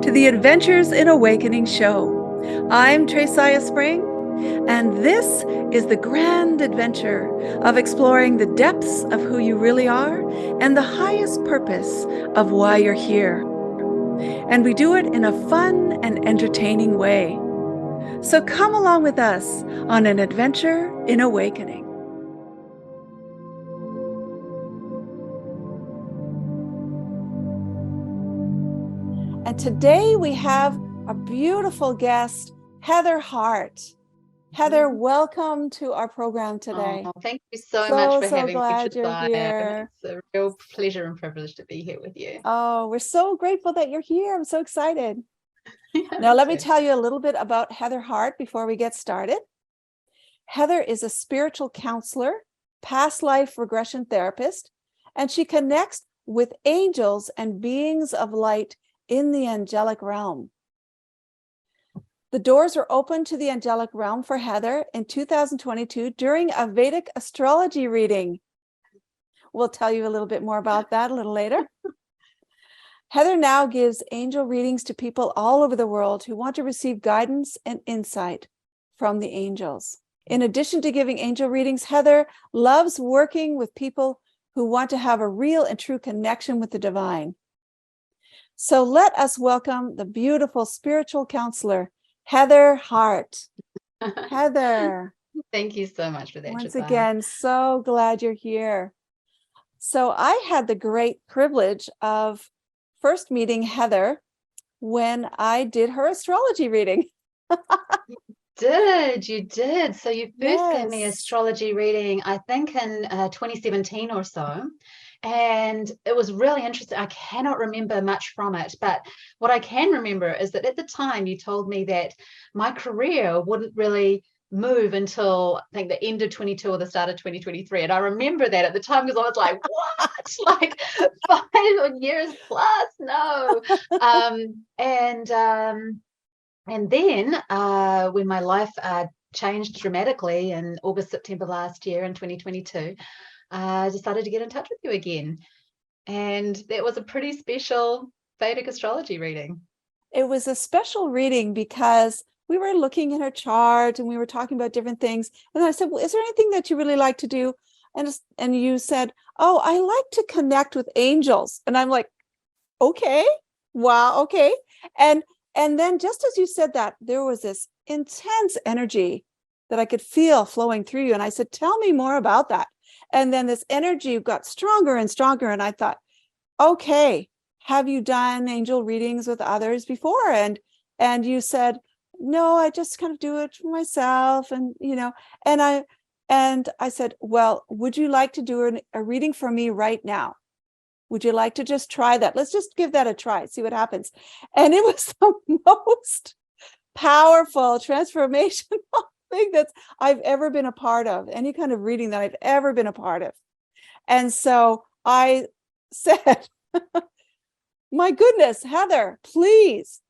to the Adventures in Awakening show. I'm Tracaya Spring, and this is the grand adventure of exploring the depths of who you really are and the highest purpose of why you're here. And we do it in a fun and entertaining way. So come along with us on an adventure in awakening. And today we have a beautiful guest, Heather Hart. Heather, welcome to our program today. Oh, thank you so much for having me, glad you're Josiah. here. It's a real pleasure and privilege to be here with you. Oh, we're so grateful that you're here. I'm so excited. Now, let me tell you a little bit about Heather Hart before we get started. Heather is a spiritual counselor, past life regression therapist, and she connects with angels and beings of light in the angelic realm. The doors were open to the angelic realm for Heather in 2022 during a Vedic astrology reading. We'll tell you a little bit more about that a little later. Heather now gives angel readings to people all over the world who want to receive guidance and insight from the angels. In addition to giving angel readings, Heather loves working with people who want to have a real and true connection with the divine. So let us welcome the beautiful spiritual counselor, Heather Hart. Heather. Thank you so much for that. Once Josiah. again, so glad you're here. So I had the great privilege of first meeting Heather when I did her astrology reading. You did. So you first gave me astrology reading, I think in 2017 or so. And it was really interesting. I cannot remember much from it, but what I can remember is that at the time you told me that my career wouldn't really move until I think the end of 22 or the start of 2023. And I remember that at the time because I was like, what? Like 5 years plus? No. And then when my life changed dramatically in August, September last year in 2022, I decided to get in touch with you again. And that was a pretty special Vedic astrology reading. It was a special reading because we were looking at her chart and we were talking about different things. And I said, well, is there anything that you really like to do? And you said, oh, I like to connect with angels. And I'm like, okay, wow, okay. And then just as you said that, there was this intense energy that I could feel flowing through you. And I said, tell me more about that. And then this energy got stronger and stronger. And I thought, okay, have you done angel readings with others before? And you said, no, I just kind of do it for myself. And, and I said, well, would you like to do a reading for me right now? Would you like to just try that? Let's just give that a try, see what happens. And it was the most powerful transformational thing that I've ever been a part of, any kind of reading that I've ever been a part of. And so I said, my goodness, Heather, please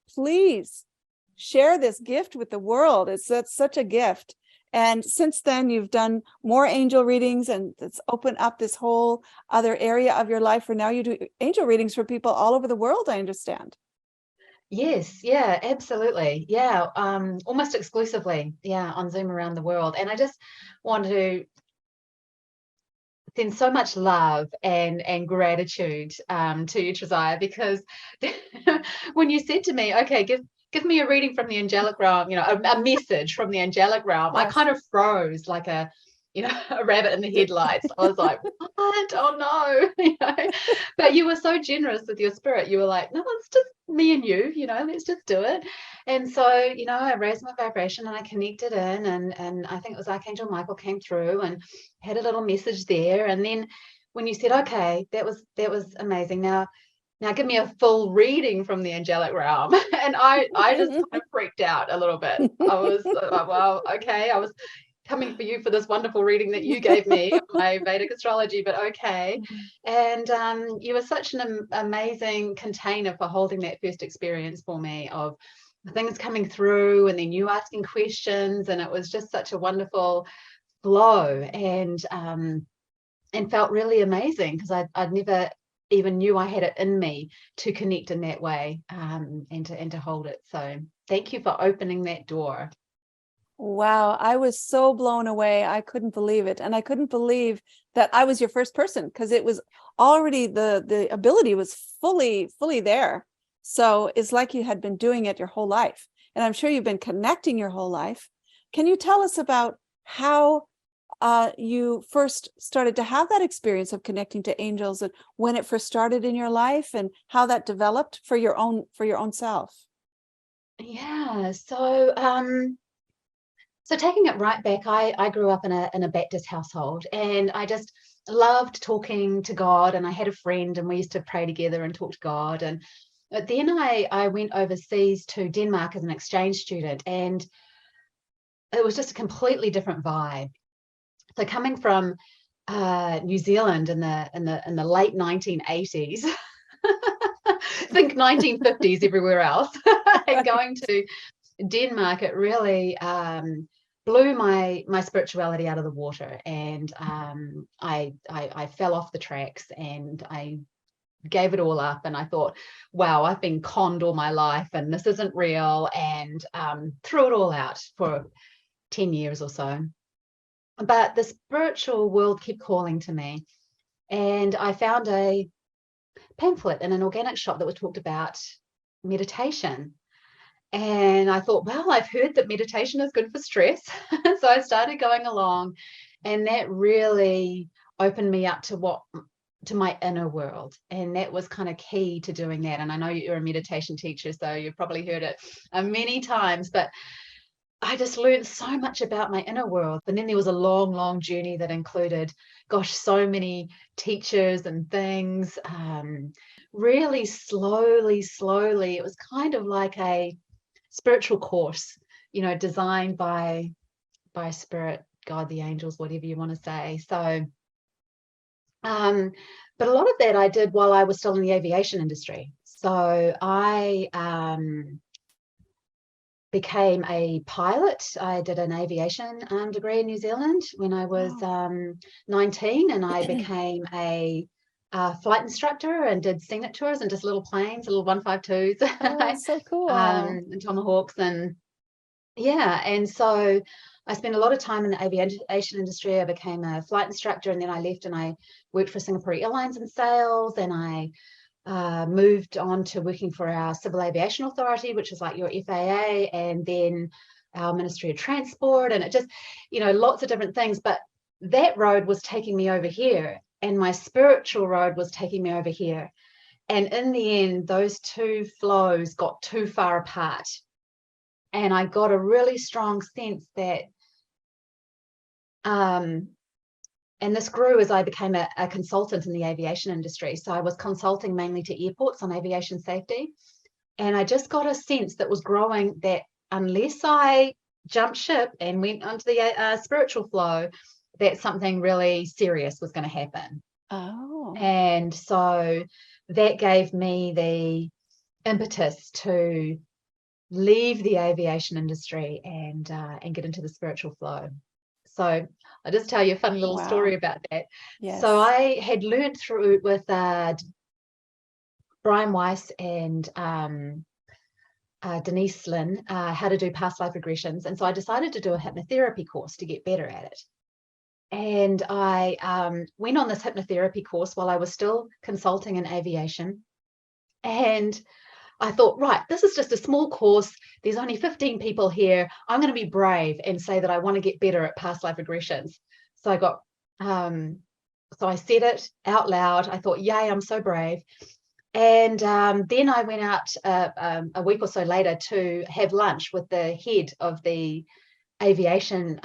share this gift with the world. That's such a gift. And since then, you've done more angel readings, and it's opened up this whole other area of your life where now you do angel readings for people all over the world, I understand. Yes, yeah, absolutely. Yeah, almost exclusively, yeah, on Zoom around the world. And I just want to send so much love and gratitude to you, Trezaya, because when you said to me, okay, give me a reading from the angelic realm, a message from the angelic realm, yes. I kind of froze like a rabbit in the headlights. I was like, what? Oh no. But you were so generous with your spirit. You were like, no, it's just me and you, let's just do it. And so, I raised my vibration and I connected in, and I think it was Archangel Michael came through and had a little message there. And then when you said, okay, that was amazing. Now give me a full reading from the angelic realm. And I just kind of freaked out a little bit. I was well, okay, I was coming for you for this wonderful reading that you gave me of my Vedic astrology, but okay. And you were such an amazing container for holding that first experience for me of things coming through and then you asking questions, and it was just such a wonderful flow and felt really amazing because I'd never even knew I had it in me to connect in that way, and to hold it. So thank you for opening that door. Wow, I was so blown away. I couldn't believe it. And I couldn't believe that I was your first person, because it was already the ability was fully there. So it's like you had been doing it your whole life. And I'm sure you've been connecting your whole life. Can you tell us about how you first started to have that experience of connecting to angels, and when it first started in your life, and how that developed for your own self? Yeah. So taking it right back, I grew up in a Baptist household, and I just loved talking to God. And I had a friend, and we used to pray together and talk to God. And but then I went overseas to Denmark as an exchange student, and it was just a completely different vibe. So coming from New Zealand in the late 1980s, think 1950s everywhere else, and going to Denmark, it really blew my spirituality out of the water. And I fell off the tracks, and I gave it all up, and I thought, wow, I've been conned all my life, and this isn't real, and threw it all out for 10 years or so. But the spiritual world kept calling to me, and I found a pamphlet in an organic shop that was talked about meditation. And I thought, well, I've heard that meditation is good for stress. So I started going along, and that really opened me up to my inner world. And that was kind of key to doing that. And I know you're a meditation teacher, so you've probably heard it many times, but I just learned so much about my inner world. And then there was a long journey that included, gosh, so many teachers and things. Really slowly, it was kind of like a spiritual course, designed by spirit, God, the angels, whatever you want to say. So, but a lot of that I did while I was still in the aviation industry. So I became a pilot. I did an aviation degree in New Zealand when I was 19, and I became a flight instructor and did scenic tours and just little planes, little 152s. Oh, so cool. And Tomahawks, and yeah. And so I spent a lot of time in the aviation industry. I became a flight instructor, and then I left and I worked for Singapore Airlines in sales, and I moved on to working for our Civil Aviation Authority, which is like your FAA, and then our Ministry of Transport, and it just, lots of different things. But that road was taking me over here, and my spiritual road was taking me over here. And in the end, those two flows got too far apart. And I got a really strong sense that, and this grew as I became a consultant in the aviation industry. So I was consulting mainly to airports on aviation safety. And I just got a sense that was growing, that unless I jumped ship and went onto the spiritual flow, that something really serious was going to happen. Oh. And so that gave me the impetus to leave the aviation industry and get into the spiritual flow. So I'll just tell you a fun little story about that. Yes. So I had learned through with Brian Weiss and Denise Lynn how to do past life regressions. And so I decided to do a hypnotherapy course to get better at it. And I went on this hypnotherapy course while I was still consulting in aviation. And I thought, right, this is just a small course. There's only 15 people here. I'm going to be brave and say that I want to get better at past life regressions. So I got, so I said it out loud. I thought, yay, I'm so brave. And then I went out a week or so later to have lunch with the head of the Aviation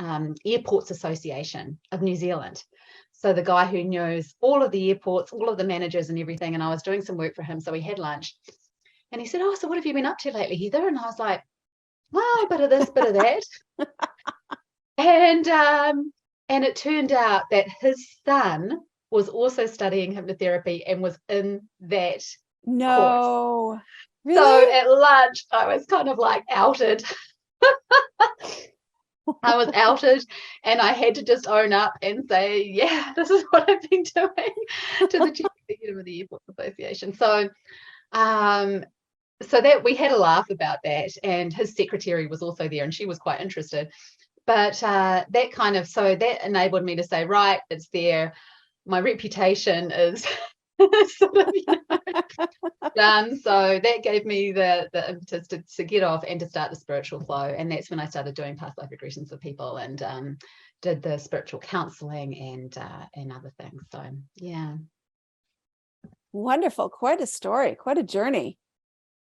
Airports Association of New Zealand. So the guy who knows all of the airports, all of the managers and everything. And I was doing some work for him. So we had lunch. And he said, oh, so what have you been up to lately, Heather? And I was like, well, a bit of this, bit of that. And it turned out that his son was also studying hypnotherapy and was in that course. Really? So at lunch, I was kind of like outed. I was outed, and I had to just own up and say, yeah, this is what I've been doing to the executive of the Airports Association. So that we had a laugh about that, and his secretary was also there, and she was quite interested. But that enabled me to say, right, it's there. My reputation is sort of, done. So that gave me the impetus to get off and to start the spiritual flow. And that's when I started doing past life regressions with people, and did the spiritual counseling and other things. So yeah. Wonderful. Quite a story, quite a journey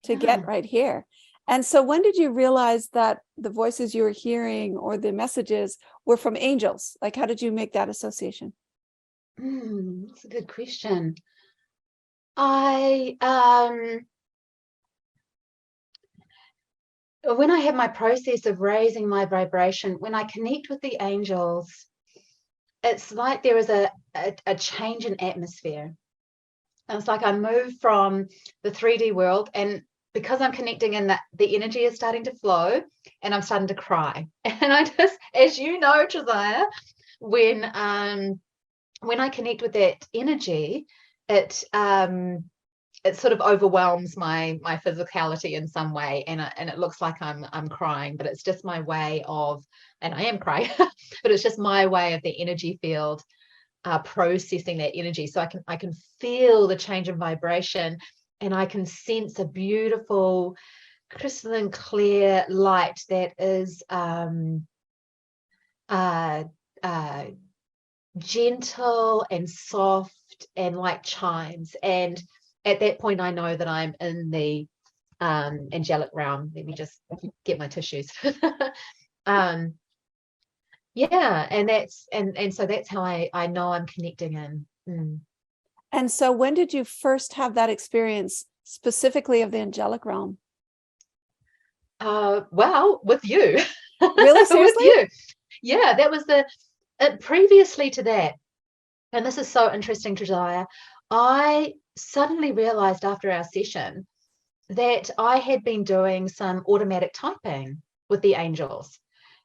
to Yeah. get right here. And so when did you realize that the voices you were hearing or the messages were from angels? Like, how did you make that association? That's a good question. I when I have my process of raising my vibration, when I connect with the angels, it's like there is a change in atmosphere. And it's like I move from the 3D world, and because I'm connecting in, that the energy is starting to flow, and I'm starting to cry. And I just, as you know, Josiah, when I connect with that energy, it sort of overwhelms my physicality in some way, and it looks like I'm crying, but it's just my way of, and I am crying, but it's just my way of the energy field processing that energy. So I can feel the change in vibration, and I can sense a beautiful crystalline clear light that is gentle and soft and like chimes. And at that point I know that I'm in the angelic realm. Let me just get my tissues. Yeah, and so that's how I know I'm connecting in. And so when did you first have that experience specifically of the angelic realm? Well, with you. Really? With Seriously? you. Yeah, that was previously to that. And this is so interesting, Josiah. I suddenly realized after our session that I had been doing some automatic typing with the angels.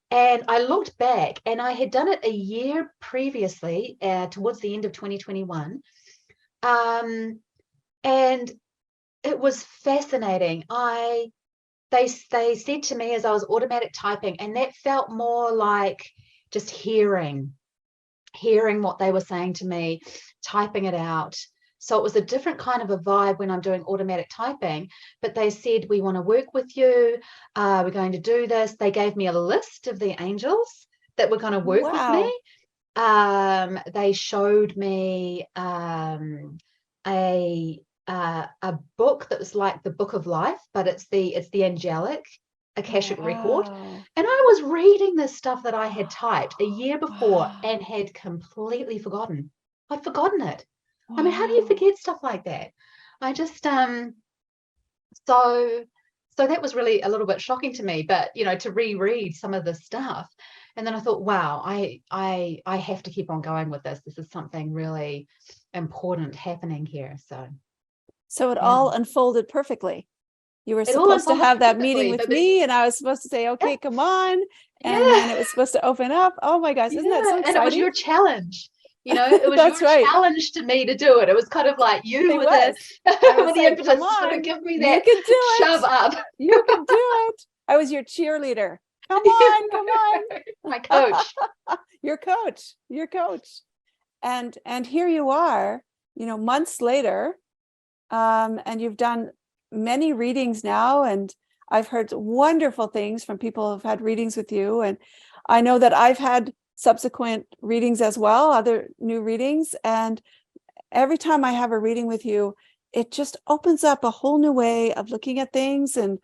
And I looked back, and I had done it a year previously, towards the end of 2021. And it was fascinating. They said to me as I was automatic typing, and that felt more like just hearing what they were saying to me, typing it out. So it was a different kind of a vibe when I'm doing automatic typing. But they said, we want to work with you. We're going to do this. They gave me a list of the angels that were going to work with me. They showed me a book that was like the book of life, but it's the angelic Akashic record. And I was reading this stuff that I had typed a year before and had completely forgotten. I'd forgotten it. I mean, how do you forget stuff like that? I just so that was really a little bit shocking to me, but to reread some of the stuff. And then I thought, wow, I have to keep on going with this. This is something really important happening here. So it all unfolded perfectly. You were It all supposed to have that meeting perfectly, with me, and I was supposed to say, okay, come on. And then it was supposed to open up. Oh my gosh, isn't that so exciting? And it was your challenge. It was That's your right. challenge to me to do it. It was kind of like you with the impetus to sort of give me that shove up. You can do it. I was your cheerleader. Come on, come on. My coach. Your coach. And here you are, months later, and you've done many readings now, and I've heard wonderful things from people who've had readings with you, and I know that I've had subsequent readings as well, other new readings, and every time I have a reading with you, it just opens up a whole new way of looking at things, and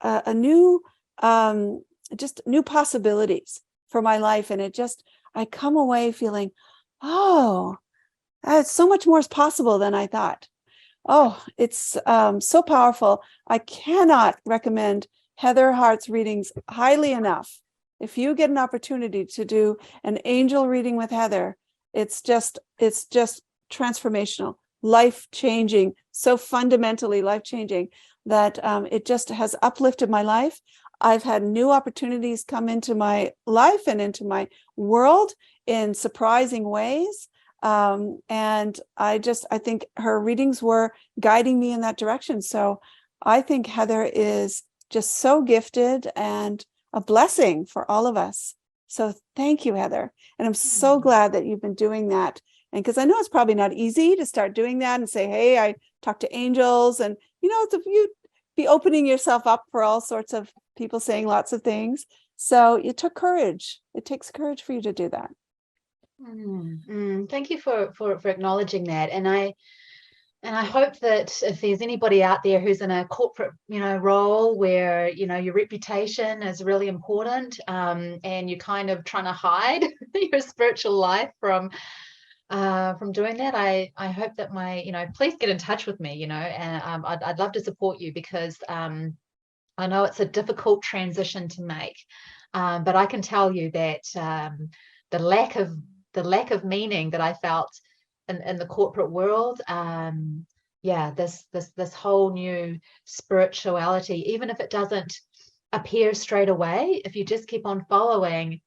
a new just new possibilities for my life. And I come away feeling, oh, so much more is possible than I thought. Oh, it's so powerful. I cannot recommend Heather Hart's readings highly enough. If you get an opportunity to do an angel reading with Heather, it's just transformational, life-changing, so fundamentally life-changing that it just has uplifted my life. I've had new opportunities come into my life and into my world in surprising ways. And I think her readings were guiding me in that direction. So I think Heather is just so gifted and a blessing for all of us. So thank you, Heather. And I'm so glad that you've been doing that. And because I know it's probably not easy to start doing that and say, hey, I talk to angels, and you'd be opening yourself up for all sorts of people saying lots of things. So it took courage. It takes courage for you to do that. Thank you for acknowledging that. And I hope that if there's anybody out there who's in a corporate, role where, your reputation is really important, and you're kind of trying to hide your spiritual life from doing that, I hope that please get in touch with me, and I'd love to support you, because I know it's a difficult transition to make, but I can tell you that the lack of meaning that I felt in the corporate world, this whole new spirituality, even if it doesn't appear straight away, if you just keep on following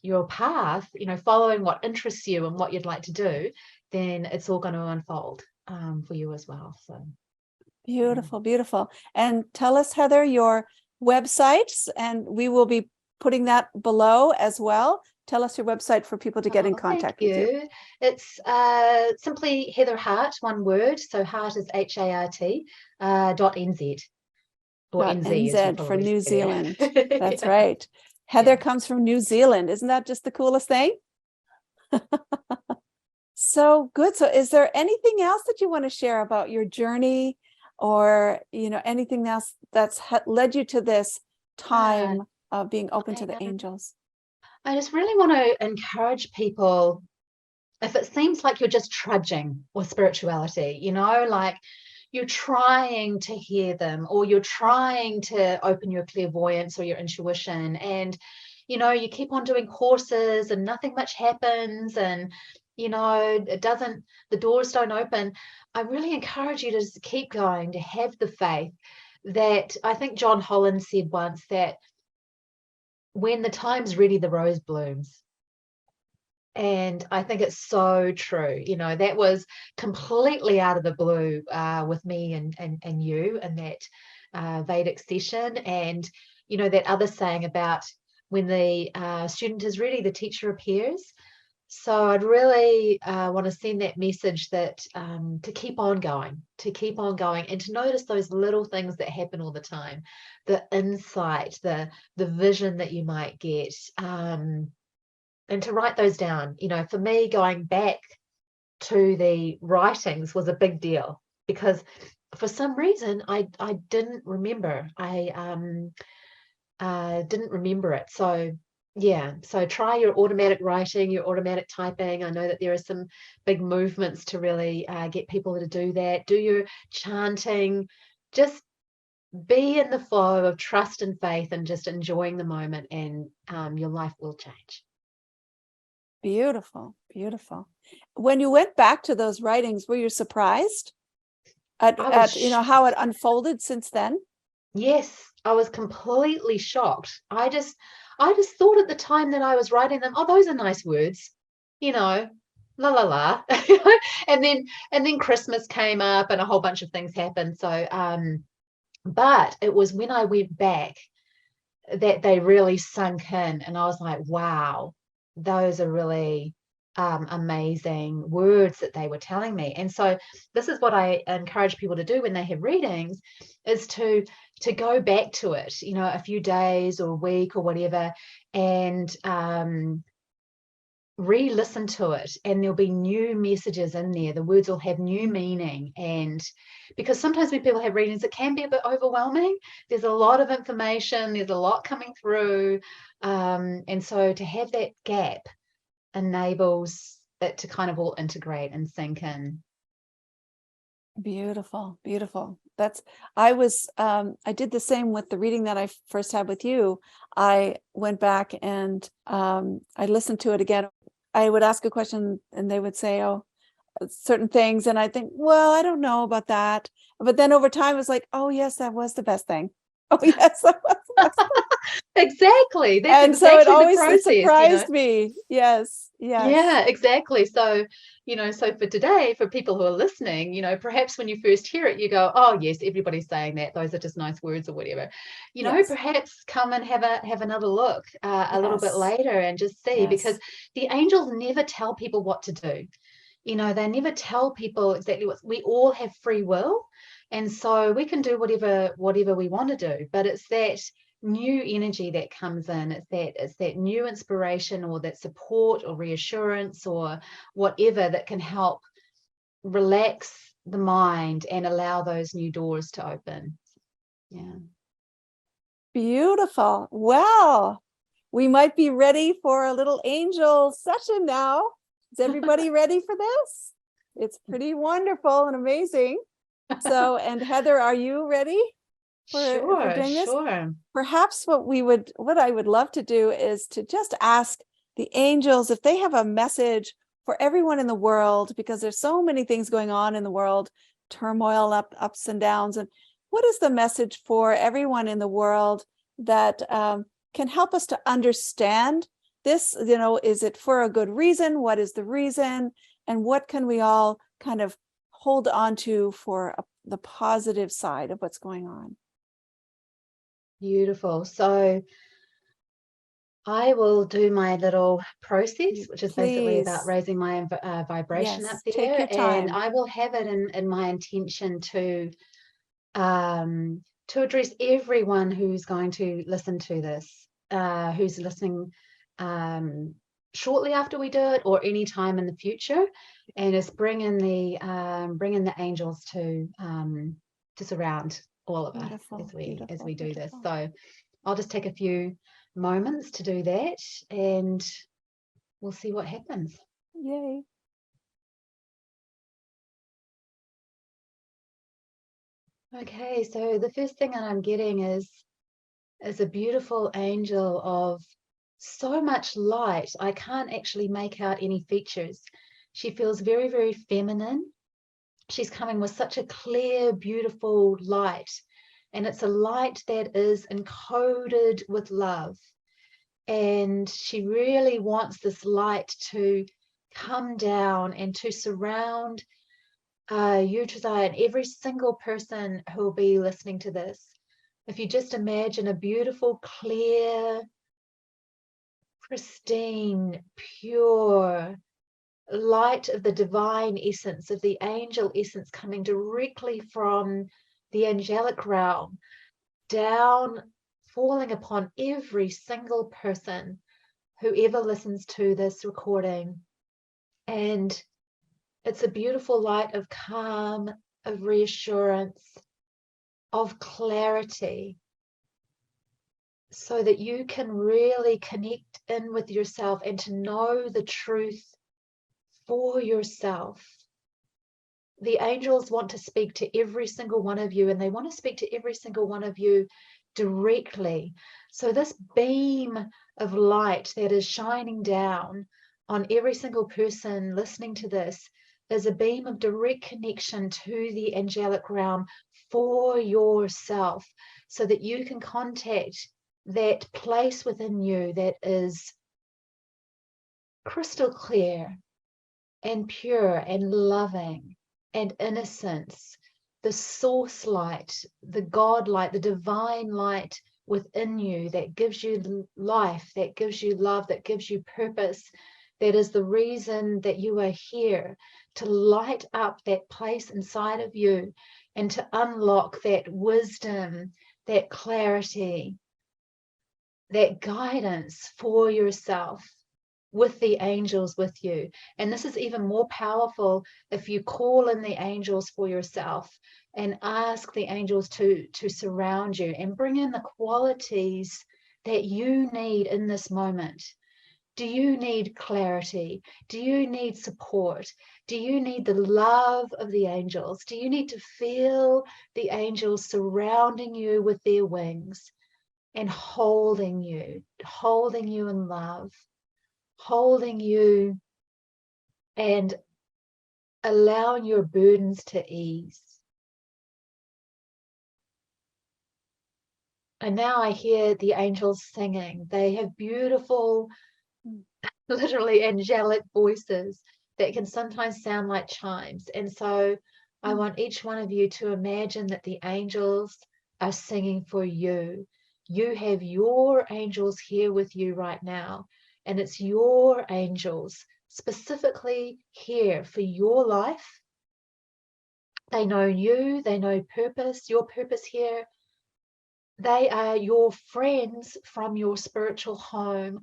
your path, following what interests you and what you'd like to do, then it's all going to unfold for you as well. So beautiful, beautiful. And tell us, Heather, your websites, and we will be putting that below as well. Tell us your website for people to get in contact with you. It's simply Heather Hart, one word. So Hart is HART .nz. Or NZ for New Zealand. That's Yeah. Right. Heather comes from New Zealand. Isn't that just the coolest thing? So good. So is there anything else that you want to share about your journey, or, anything else that's led you to this time of being open to the angels? I just really want to encourage people, if it seems like you're just trudging with spirituality, like you're trying to hear them, or you're trying to open your clairvoyance or your intuition, and you keep on doing courses and nothing much happens, and the doors don't open. I really encourage you to just keep going, to have the faith that, I think John Holland said once, that when the time's ready, the rose blooms. And I think it's so true. That was completely out of the blue with me and you, and that Vedic session. And, that other saying about when the student is ready, the teacher appears. So I'd really want to send that message that to keep on going, and to notice those little things that happen all the time, the insight, the vision that you might get. And to write those down. For me, going back to the writings was a big deal, because for some reason I didn't remember. I didn't remember it. So so try your automatic writing, your automatic typing. I know that there are some big movements to really get people to do that. Do your chanting. Just be in the flow of trust and faith, and just enjoying the moment, and your life will change. Beautiful, beautiful. When you went back to those writings, were you surprised at how it unfolded since then? Yes, I was completely shocked. I just thought at the time that I was writing them, oh, those are nice words, la la la. and then Christmas came up and a whole bunch of things happened. So but it was when I went back that they really sunk in, and I was like, wow, those are really amazing words that they were telling me. And so this is what I encourage people to do when they have readings, is to go back to it, a few days or a week or whatever, and re-listen to it, and there'll be new messages in there. The words will have new meaning. And because sometimes when people have readings, it can be a bit overwhelming. There's a lot of information, there's a lot coming through, and so to have that gap enables it to kind of all integrate and sink in. Beautiful, beautiful. I did the same with the reading that I first had with you. I went back and I listened to it again. I would ask a question and they would say, oh, certain things. And I think, well, I don't know about that. But then over time, it's like, oh, yes, that was the best thing. Oh, yes, that was the best thing. Exactly. That's And so exactly the it process, surprised me. Yes, yes, Yeah, exactly. So, so for today, for people who are listening, perhaps when you first hear it, you go, oh, yes, everybody's saying that. Those are just nice words or whatever. yes, Perhaps come and have another look a little bit yes, later and just see, because yes. the angels never tell people what to do. They never tell people exactly what we all have free will. And so we can do whatever we want to do. But it's that new energy that comes in. It's that new inspiration or that support or reassurance or whatever that can help relax the mind and allow those new doors to open. Yeah. Beautiful. Well, we might be ready for a little angel session now. Is everybody ready for this? It's pretty wonderful and amazing. So, and Heather, are you ready for Sure, doing this? sure. Perhaps what I would love to do is to just ask the angels if they have a message for everyone in the world, because there's so many things going on in the world, turmoil, ups and downs. And what is the message for everyone in the world that can help us to understand this? Is it for a good reason? What is the reason? And what can we all kind of hold on to for the positive side of what's going on? Beautiful. So I will do my little process, which is basically about Please. raising my vibration up Yes, take there, your and time. I will have it in my intention to address everyone who's going to listen to this, who's listening shortly after we do it, or any time in the future, and it's bring in the angels to surround all of us Beautiful, as we beautiful, do this. beautiful. So I'll just take a few moments to do that, and we'll see what happens. Yay. Okay, so the first thing that I'm getting is a beautiful angel of so much light. I can't actually make out any features. She feels very, very feminine. She's coming with such a clear, beautiful light, and it's a light that is encoded with love. And she really wants this light to come down and to surround you, Josiah, and every single person who will be listening to this. If you just imagine a beautiful, clear, pristine, pure light of the divine essence, of the angel essence coming directly from the angelic realm, down, falling upon every single person whoever listens to this recording. And it's a beautiful light of calm, of reassurance, of clarity, so that you can really connect in with yourself and to know the truth for yourself. The angels want to speak to every single one of you, and they want to speak to every single one of you directly. So this beam of light that is shining down on every single person listening to this is a beam of direct connection to the angelic realm for yourself, so that you can contact that place within you that is crystal clear and pure and loving and innocence, the source light, the God light, the divine light within you that gives you life, that gives you love, that gives you purpose, that is the reason that you are here, to light up that place inside of you and to unlock that wisdom, that clarity, that guidance for yourself, with the angels with you. And this is even more powerful if you call in the angels for yourself and ask the angels to surround you and bring in the qualities that you need in this moment. Do you need clarity? Do you need support? Do you need the love of the angels? Do you need to feel the angels surrounding you with their wings and holding you in love, holding you and allowing your burdens to ease? And now I hear the angels singing. They have beautiful, literally angelic voices that can sometimes sound like chimes. And so I want each one of you to imagine that the angels are singing for you. You have your angels here with you right now, and it's your angels specifically here for your life. They know you, they know purpose, your purpose here. They are your friends from your spiritual home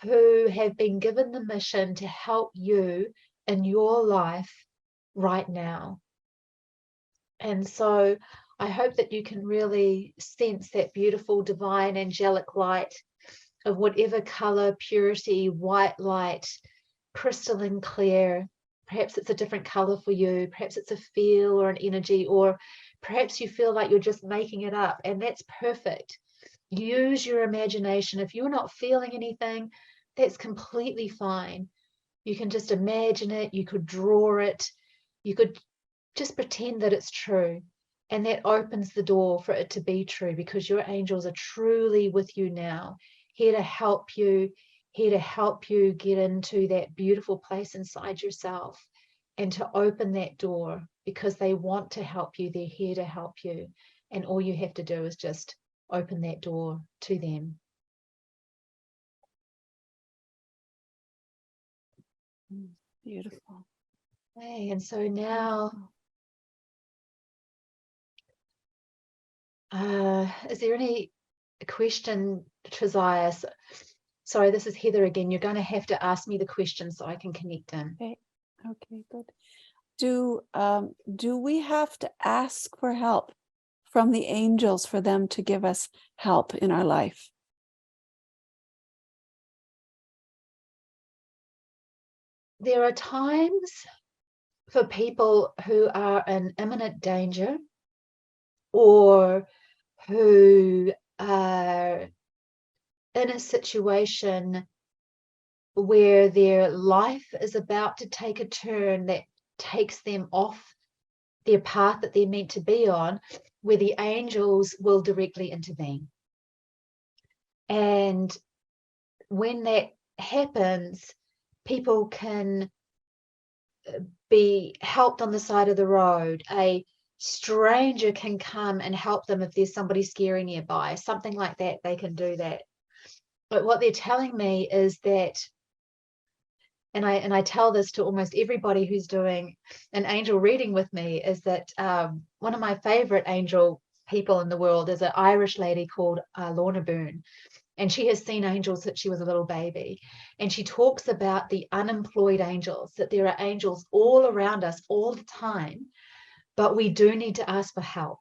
who have been given the mission to help you in your life right now. And so I hope that you can really sense that beautiful divine angelic light of whatever color, purity, white light, crystalline clear. Perhaps it's a different color for you. Perhaps it's a feel or an energy, or perhaps you feel like you're just making it up, and that's perfect. Use your imagination. If you're not feeling anything, that's completely fine. You can just imagine it. You could draw it. You could just pretend that it's true. And that opens the door for it to be true, because your angels are truly with you now, here to help you, here to help you get into that beautiful place inside yourself and to open that door, because they want to help you. They're here to help you. And all you have to do is just open that door to them. Beautiful. Okay, and so now, is there any question, Treziah? Sorry, this is Heather again. You're going to have to ask me the question so I can connect in. Okay, good. Do we have to ask for help from the angels for them to give us help in our life? There are times for people who are in imminent danger, or who are in a situation where their life is about to take a turn that takes them off their path that they're meant to be on, where the angels will directly intervene. And when that happens, people can be helped on the side of the road. A stranger can come and help them if there's somebody scary nearby, something like that. They can do that. But what they're telling me is that, and I tell this to almost everybody who's doing an angel reading with me, is that one of my favorite angel people in the world is an Irish lady called Lorna Boone. And she has seen angels since she was a little baby. And she talks about the unemployed angels, that there are angels all around us all the time, but we do need to ask for help.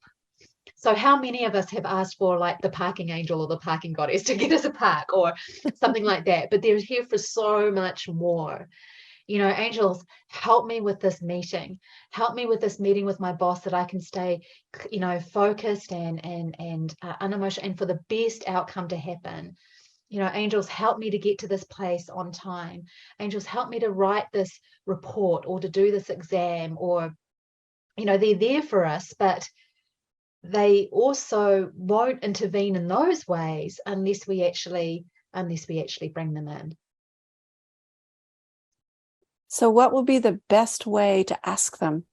So how many of us have asked for like the parking angel or the parking goddess to get us a park or something like that? But they're here for so much more. You know, angels, help me with this meeting. Help me with this meeting with my boss, that I can stay, you know, focused and unemotional, and for the best outcome to happen. You know, angels, help me to get to this place on time. Angels, help me to write this report or to do this exam. Or, you know, they're there for us, but they also won't intervene in those ways unless we actually bring them in. So what will be the best way to ask them?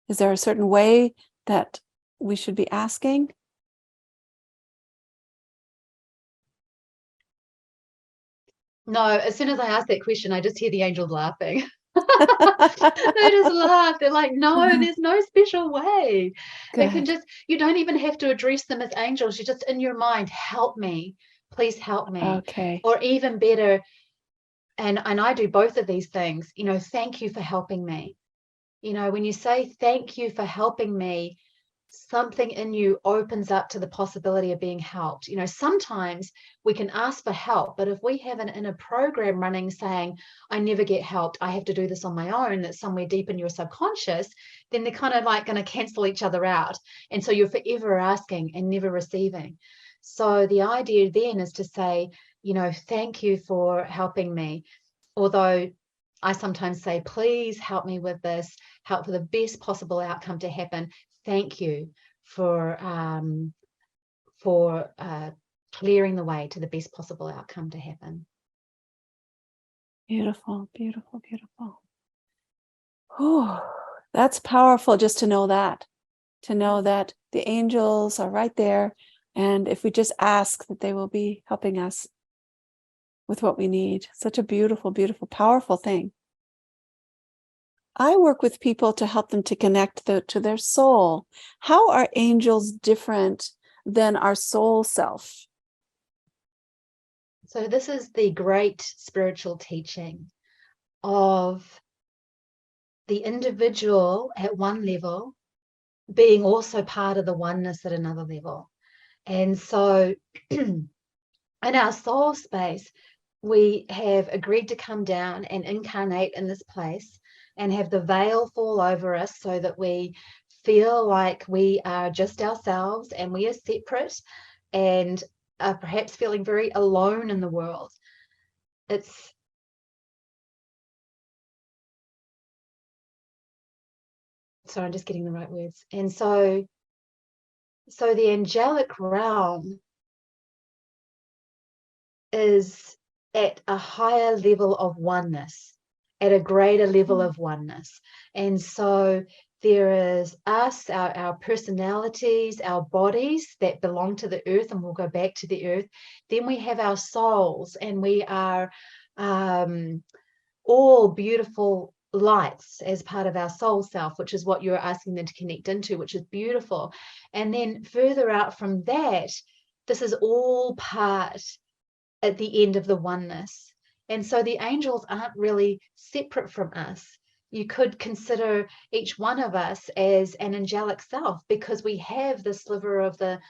Is there a certain way that we should be asking? No, as soon as I ask that question, I just hear the angels laughing. They just laugh. They're like, no, there's no special way. It can just, you don't even have to address them as angels. You're just in your mind, help me, please help me. Okay. Or even better, and I do both of these things, you know, thank you for helping me. You know, when you say thank you for helping me, something in you opens up to the possibility of being helped. You know, sometimes we can ask for help, but if we have an inner program running saying, I never get helped, I have to do this on my own, that's somewhere deep in your subconscious, then they're kind of like going to cancel each other out. And so you're forever asking and never receiving. So the idea then is to say, you know, thank you for helping me. Although I sometimes say, please help me with this, help for the best possible outcome to happen. Thank you for for clearing the way to the best possible outcome to happen. Beautiful, beautiful, beautiful. Oh, that's powerful just to know that the angels are right there. And if we just ask, that they will be helping us with what we need. Such a beautiful, beautiful, powerful thing. I work with people to help them to connect to their soul. How are angels different than our soul self? So this is the great spiritual teaching of the individual at one level being also part of the oneness at another level. And so in our soul space, we have agreed to come down and incarnate in this place and have the veil fall over us so that we feel like we are just ourselves and we are separate and are perhaps feeling very alone in the world. Sorry, I'm just getting the right words. And so the angelic realm is at a higher level of oneness, at a greater level of oneness. And so there is us, our personalities, our bodies that belong to the earth and will go back to the earth. Then we have our souls, and we are all beautiful lights as part of our soul self, which is what you're asking them to connect into, which is beautiful. And then further out from that, this is all part at the end of the oneness. And so the angels aren't really separate from us. You could consider each one of us as an angelic self, because we have the sliver of the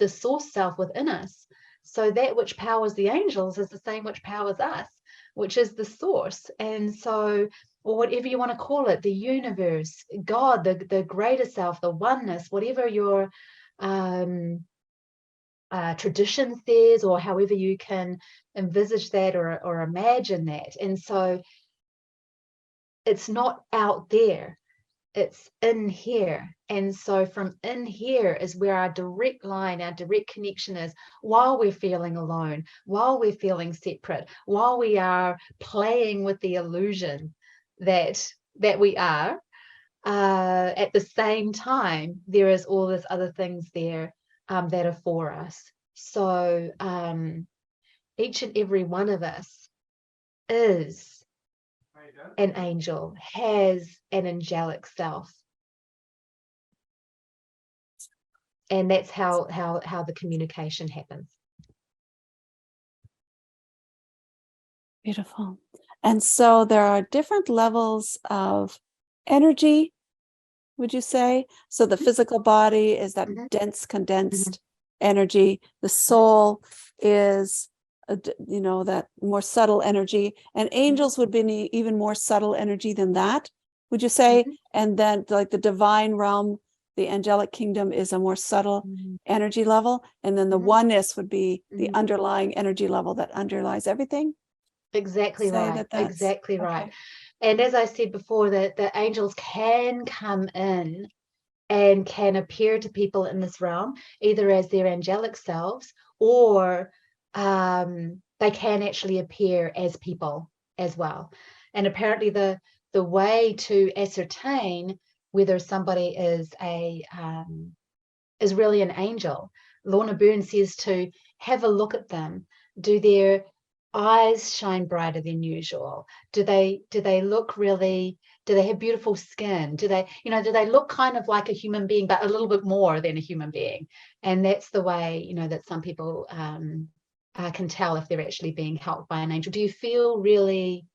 source self within us. So that which powers the angels is the same which powers us, which is the source. And so, or whatever you want to call it, the universe, God, the greater self, the oneness, whatever your tradition says, or however you can envisage that or imagine that. And so it's not out there, it's in here. And so from in here is where our direct line, our direct connection is, while we're feeling alone, while we're feeling separate, while we are playing with the illusion that we are, at the same time, there is all this other things there that are for us. So each and every one of us is an angel, has an angelic self. And that's how the communication happens. Beautiful. And so there are different levels of energy, would you say? So the physical body is that dense, condensed energy. The soul is, that more subtle energy. And angels would be even more subtle energy than that, would you say? And then like the divine realm, the angelic kingdom, is a more subtle energy level. And then the oneness would be the underlying energy level that underlies everything. Exactly right. Exactly right. And as I said before, that the angels can come in and can appear to people in this realm, either as their angelic selves, or they can actually appear as people as well. And apparently the way to ascertain whether somebody is really an angel, Lorna Byrne says to have a look at them. Do their eyes shine brighter than usual? Do they look really, do they have beautiful skin? Do they look kind of like a human being, but a little bit more than a human being? And that's the way, that some people can tell if they're actually being helped by an angel. Do you feel really,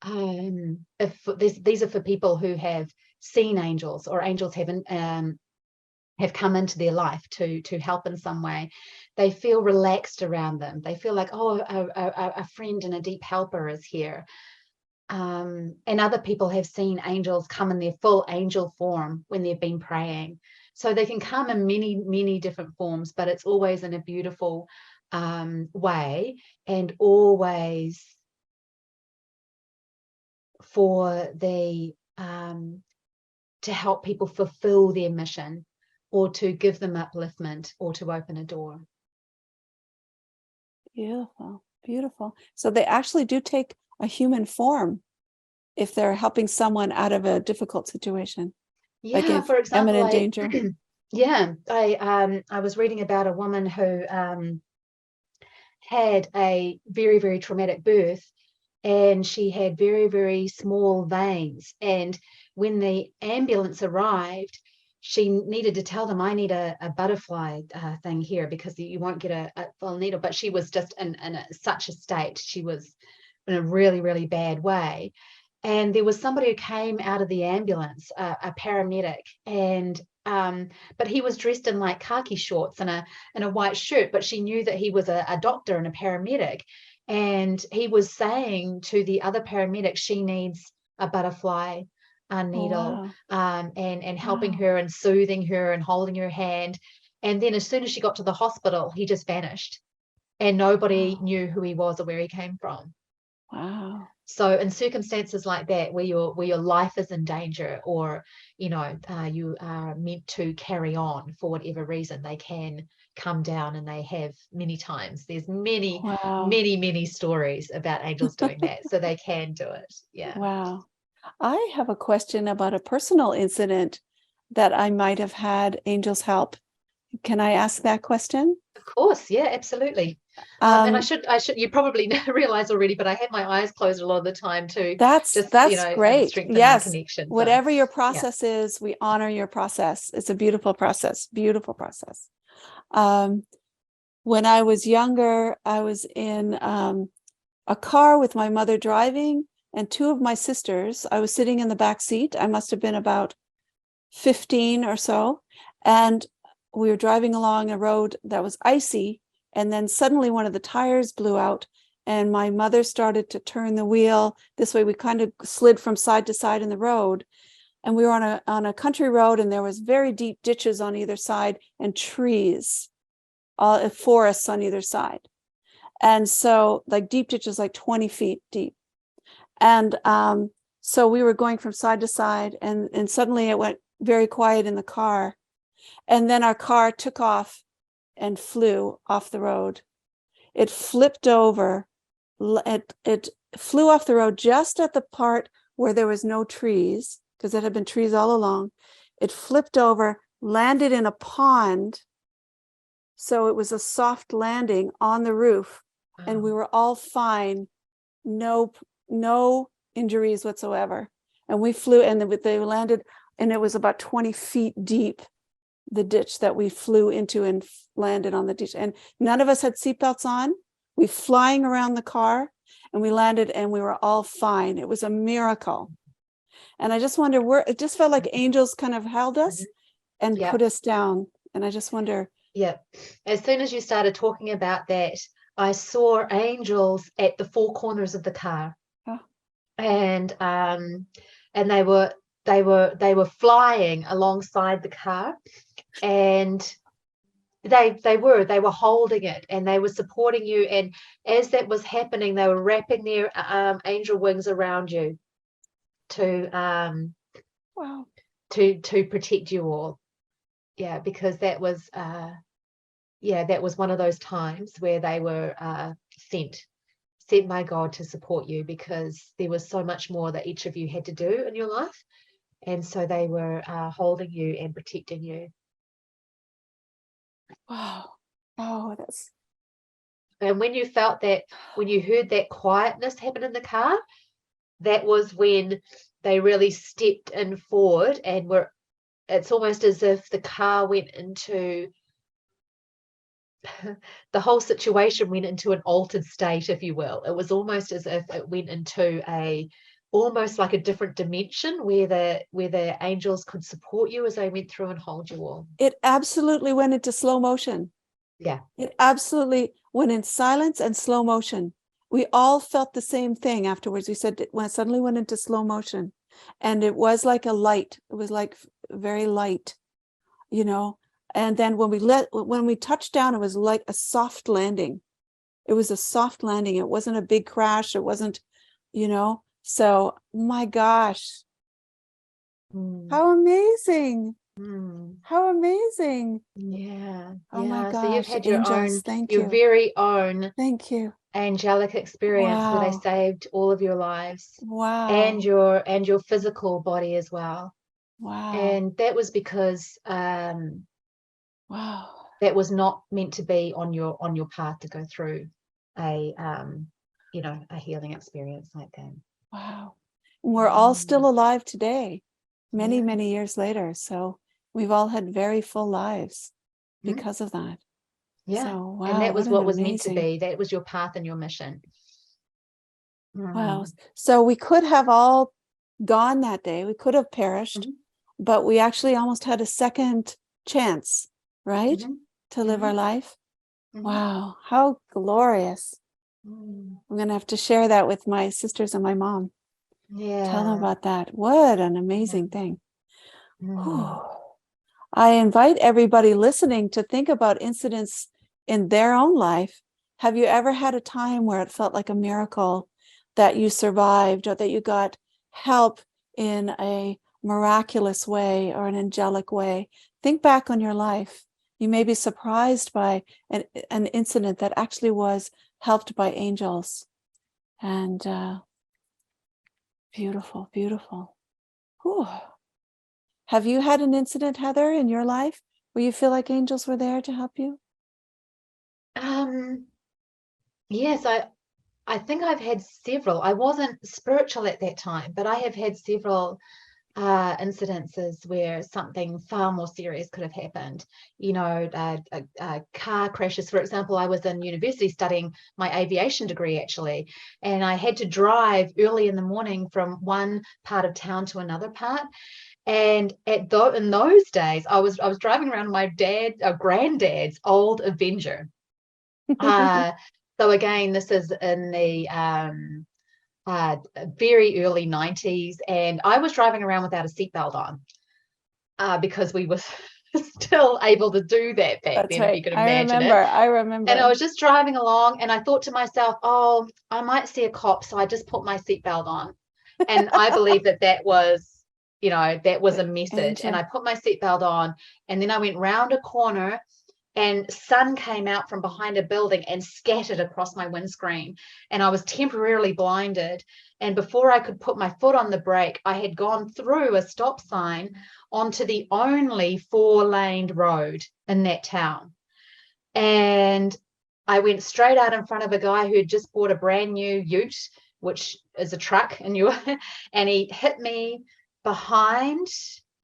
if these are for people who have seen angels, or angels have come into their life to help in some way, they feel relaxed around them. They feel like, oh, a friend and a deep helper is here. And other people have seen angels come in their full angel form when they've been praying. So they can come in many, many different forms, but it's always in a beautiful way, and always for the to help people fulfill their mission, or to give them upliftment, or to open a door. Beautiful, beautiful. So they actually do take a human form if they're helping someone out of a difficult situation, like Yeah, in for example, imminent danger. I was reading about a woman who had a very, very traumatic birth, and she had very, very small veins. And when the ambulance arrived, she needed to tell them, I need a butterfly thing here, because you won't get a full needle. But she was just in such a state. She was in a really, really bad way. And there was somebody who came out of the ambulance, a paramedic, and but he was dressed in like khaki shorts and a white shirt, but she knew that he was a doctor and a paramedic. And he was saying to the other paramedic, she needs a butterfly Oh, needle, wow. and helping Wow. her and soothing her and holding her hand. And then as soon as she got to the hospital, he just vanished, and nobody Wow. knew who he was or where he came from. Wow. So in circumstances like that, where your life is in danger, or you are meant to carry on for whatever reason, they can come down, and they have many times. There's many, Wow. many, many stories about angels doing that, so they can do it. Yeah. Wow. I have a question about a personal incident that I might have had angels help. Can I ask that question? Of course, yeah, absolutely. And I Um, should, you probably realize already, but I had my eyes closed a lot of the time too, just, that's great. strengthen my Yes. connection. So, Whatever your yeah. process is, we honor your process. It's a beautiful process. Beautiful process. Um, when I was younger, I was in a car with my mother driving, and two of my sisters. I was sitting in the back seat. I must have been about 15 or so. And we were driving along a road that was icy. And then suddenly one of the tires blew out, and my mother started to turn the wheel this way. We kind of slid from side to side in the road. And we were on a country road, and there was very deep ditches on either side and trees, all forests on either side. And so like deep ditches, like 20 feet deep. And so we were going from side to side, and suddenly it went very quiet in the car. And then our car took off and flew off the road. It flipped over. It flew off the road just at the part where there was no trees, because it had been trees all along. It flipped over, landed in a pond. So it was a soft landing on the roof, and we Wow. were all fine. No injuries whatsoever. And we flew, and they landed, and it was about 20 feet deep, the ditch that we flew into, and landed on the ditch. And none of us had seatbelts on. We flying around the car, and we landed, and we were all fine. It was a miracle. And I just wonder where it just felt like angels kind of held us and Yeah. put us down. And I just wonder. Yeah. As soon as you started talking about that, I saw angels at the four corners of the car. Oh. And they were flying alongside the car, and they were holding it, and they were supporting you, and as that was happening, they were wrapping their angel wings around you to Wow. to protect you all. Yeah, because that was one of those times where they were sent by God to support you, because there was so much more that each of you had to do in your life. And so they were holding you and protecting you. Wow. Oh, that's. And when you felt that, when you heard that quietness happen in the car, that was when they really stepped in forward, and it's almost as if the car went into the whole situation went into an altered state, if you will. It was almost as if it went into almost like a different dimension, where the angels could support you as they went through and hold you all. It absolutely went into slow motion. Yeah. It absolutely went in silence and slow motion. We all felt the same thing afterwards. We said when it suddenly went into slow motion, and it was like a light. It was like very light, And then when we touched down, it was like a soft landing. It was a soft landing. It wasn't a big crash. It wasn't, So my gosh, how amazing! Mm. How amazing. Yeah, Oh my yeah. So you've gosh, had angels, thank your you. very own Thank you. angelic experience where they Wow. saved all of your lives Wow. and your physical body as well. Wow. And that was because Wow. that was not meant to be on your path to go through a a healing experience like that. Wow. And we're all Mm. still alive today, many, Yeah. many years later. So we've all had very full lives Mm. because of that. Yeah. So, And wow, that what was an what was meant to amazing, be. That was your path and your mission. wow. Mm. So we could have all gone that day. We could have perished, Mhm. but we actually almost had a second chance, right? Mhm. To live our Mhm. life. Mhm. Wow, how glorious. Mm. I'm going to have to share that with my sisters and my mom. Tell them Yeah. about that. What an Yeah. amazing thing. Mm. Whew. I invite everybody listening to think about incidents in their own life. Have you ever had a time where it felt like a miracle that you survived or that you got help in a miraculous way or an angelic way? Think back on your life. You may be surprised by an incident that actually was helped by angels. And beautiful, beautiful. Whew. Have you had an incident, Heather, in your life where you feel like angels were there to help you? Um, yes, I think I've had several. I wasn't spiritual at that time, but I have had several incidences where something far more serious could have happened. Car crashes, for example. I was in university studying my aviation degree, actually, and I had to drive early in the morning from one part of town to another part. And in those days, I was driving around my granddad's old Avenger. Uh, so again, this is in the very early 90s, and I was driving around without a seatbelt on because we were still able to do that back That's then, if right. you could I imagine it. remember. I And I remember. was just driving along, and I thought to myself, oh, I might see a cop, so I just put my seatbelt on. And I believe that was, that was The a message. And I angel. put my seatbelt on, and then I went round a corner, and sun came out from behind a building and scattered across my windscreen, and I was temporarily blinded. And before I could put my foot on the brake, I had gone through a stop sign onto the only 4-laned road in that town. And I went straight out in front of a guy who had just bought a brand new ute, which is a truck, and he hit me behind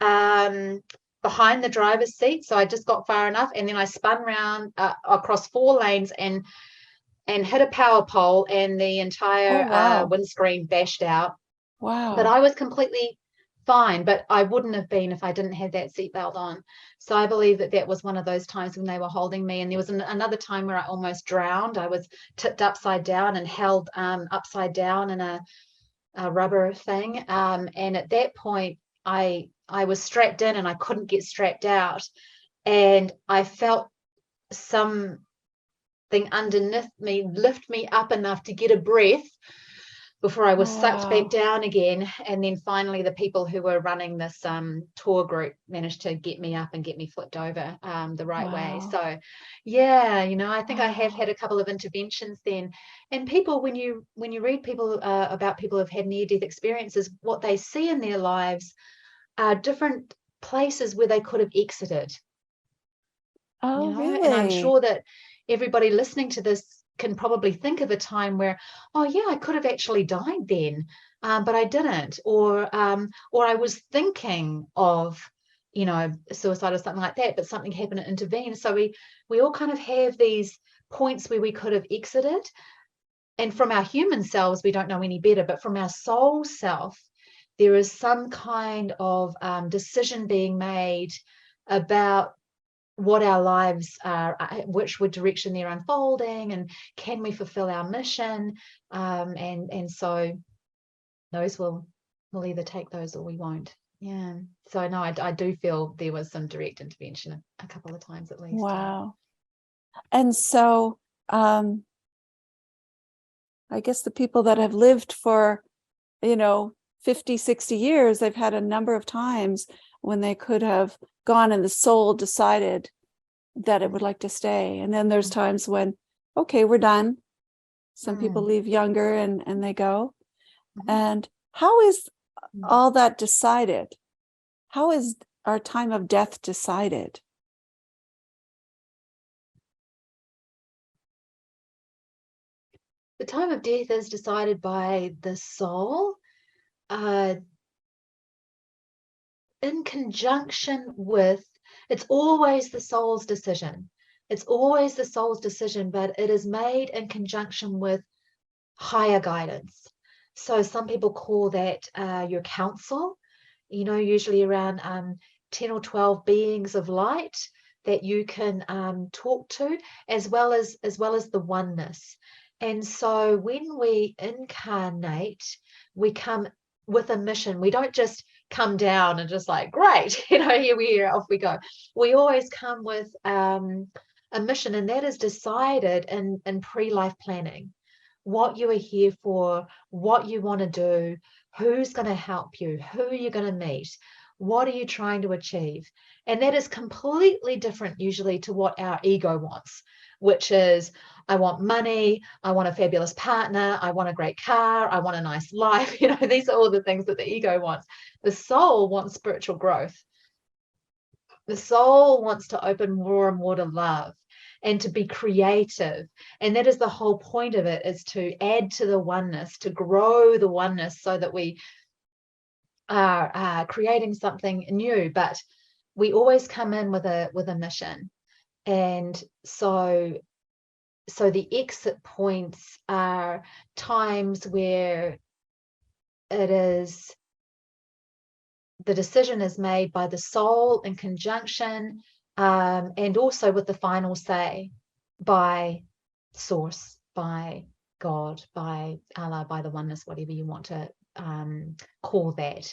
um, behind the driver's seat. So I just got far enough, and then I spun around across 4 lanes and hit a power pole, and the Oh, entire wow. windscreen bashed out. But Wow. I was completely fine, but I wouldn't have been if I didn't have that seatbelt on. So I believe that was one of those times when they were holding me. And there was another time where I almost drowned. I was tipped upside down and held upside down in a rubber thing. And at that point, I was strapped in and I couldn't get strapped out. And I felt something underneath me lift me up enough to get a breath before I was Oh, sucked back wow. down again. And then finally, the people who were running this tour group managed to get me up and get me flipped over the right way. Wow. So, yeah, I think I have had Wow. a couple of interventions then. And people, when you read people about people who've had near-death experiences, what they see in their lives are different places where they could have exited. Oh, And I'm really? sure that everybody listening to this can probably think of a time where, oh yeah, I could have actually died then, but I didn't, or I was thinking of, suicide or something like that, but something happened to intervene. So we all kind of have these points where we could have exited, and from our human selves, we don't know any better, but from our soul self, there is some kind of decision being made about what our lives are, which direction they're unfolding, and can we fulfill our mission? And so those we'll either take those or we won't. Yeah. So no, I do feel there was some direct intervention a couple of times at least. Yeah. Wow. And so, I guess the people that have lived for, 50, 60 years, they've had a number of times when they could have gone and the soul decided that it would like to stay. And then there's times when, okay, we're done. Some people leave younger and they go. And how is all that decided? How is our time of death decided? The time of death is decided by the soul, in conjunction with, it's always the soul's decision. It's always the soul's decision, but it is made in conjunction with higher guidance. So some people call that your counsel, usually around 10 or 12 beings of light that you can talk to, as well as the oneness. And so when we incarnate, we come with a mission. We don't just come down and just like, great, here we are, off we go. We always come with a mission, and that is decided in pre-life planning. What you are here for, what you want to do, who's going to help you, who you're going to meet, what are you trying to achieve. And that is completely different usually to what our ego wants, which is, I want money, I want a fabulous partner, I want a great car, I want a nice life. These are all the things that the ego wants. The soul wants spiritual growth. The soul wants to open more and more to love and to be creative. And that is the whole point of it, is to add to the oneness, to grow the oneness, so that we are creating something new. But we always come in with a mission. And so the exit points are times where it is, the decision is made by the soul in conjunction, and also with the final say by source, by God, by Allah, by the oneness, whatever you want to call that.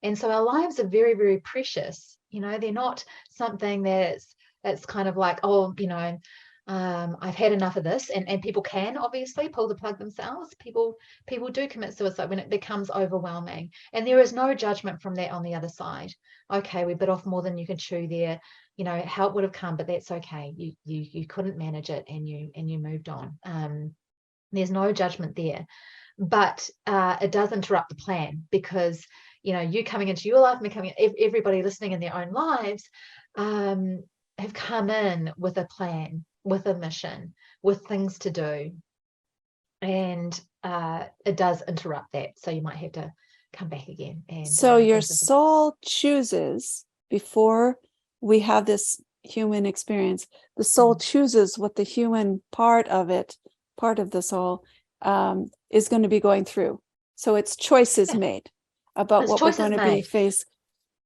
And so our lives are very, very precious. They're not something that's kind of like, I've had enough of this. And people can obviously pull the plug themselves. People do commit suicide when it becomes overwhelming. And there is no judgment from that on the other side. Okay, we bit off more than you can chew there. Help would have come, but that's okay. You couldn't manage it, and you moved on. There's no judgment there. But it does interrupt the plan, because you coming into your life, me coming, everybody listening in their own lives have come in with a plan, with a mission, with things to do, and it does interrupt that. So you might have to come back again. And so your soul chooses, before we have this human experience, the soul chooses what the human part of the soul is going to be going through. So it's choices made about what we're going to be faced.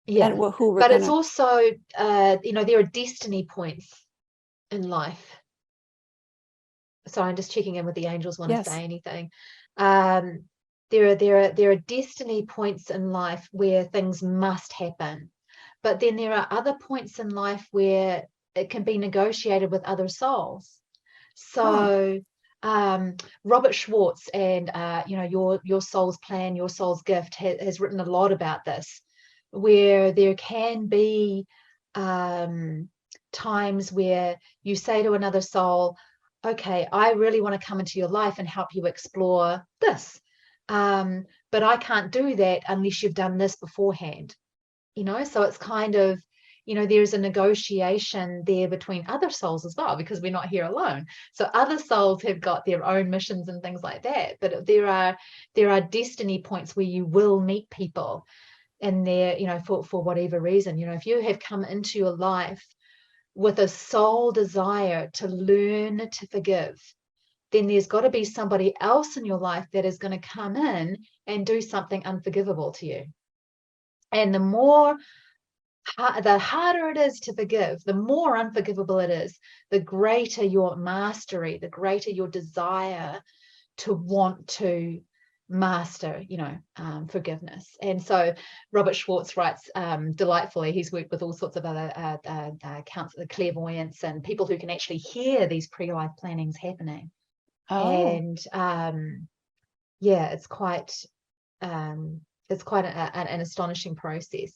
Yeah, and who we're but gonna... it's also there are destiny points in life. So I'm just checking in with the angels, want to say anything. There are destiny points in life where things must happen, but then there are other points in life where it can be negotiated with other souls. So Robert Schwartz and your soul's plan, your soul's gift has written a lot about this, where there can be times where you say to another soul, okay, I really want to come into your life and help you explore this, but I can't do that unless you've done this beforehand. So it's kind of, there's a negotiation there between other souls as well, because we're not here alone. So other souls have got their own missions and things like that. But there are destiny points where you will meet people, and there, for whatever reason, if you have come into your life with a soul desire to learn to forgive, then there's got to be somebody else in your life that is going to come in and do something unforgivable to you. And the harder it is to forgive, the more unforgivable it is, the greater your mastery, the greater your desire to want to master, forgiveness. And so Robert Schwartz writes delightfully. He's worked with all sorts of other clairvoyants and people who can actually hear these pre-life plannings happening. And it's quite an astonishing process.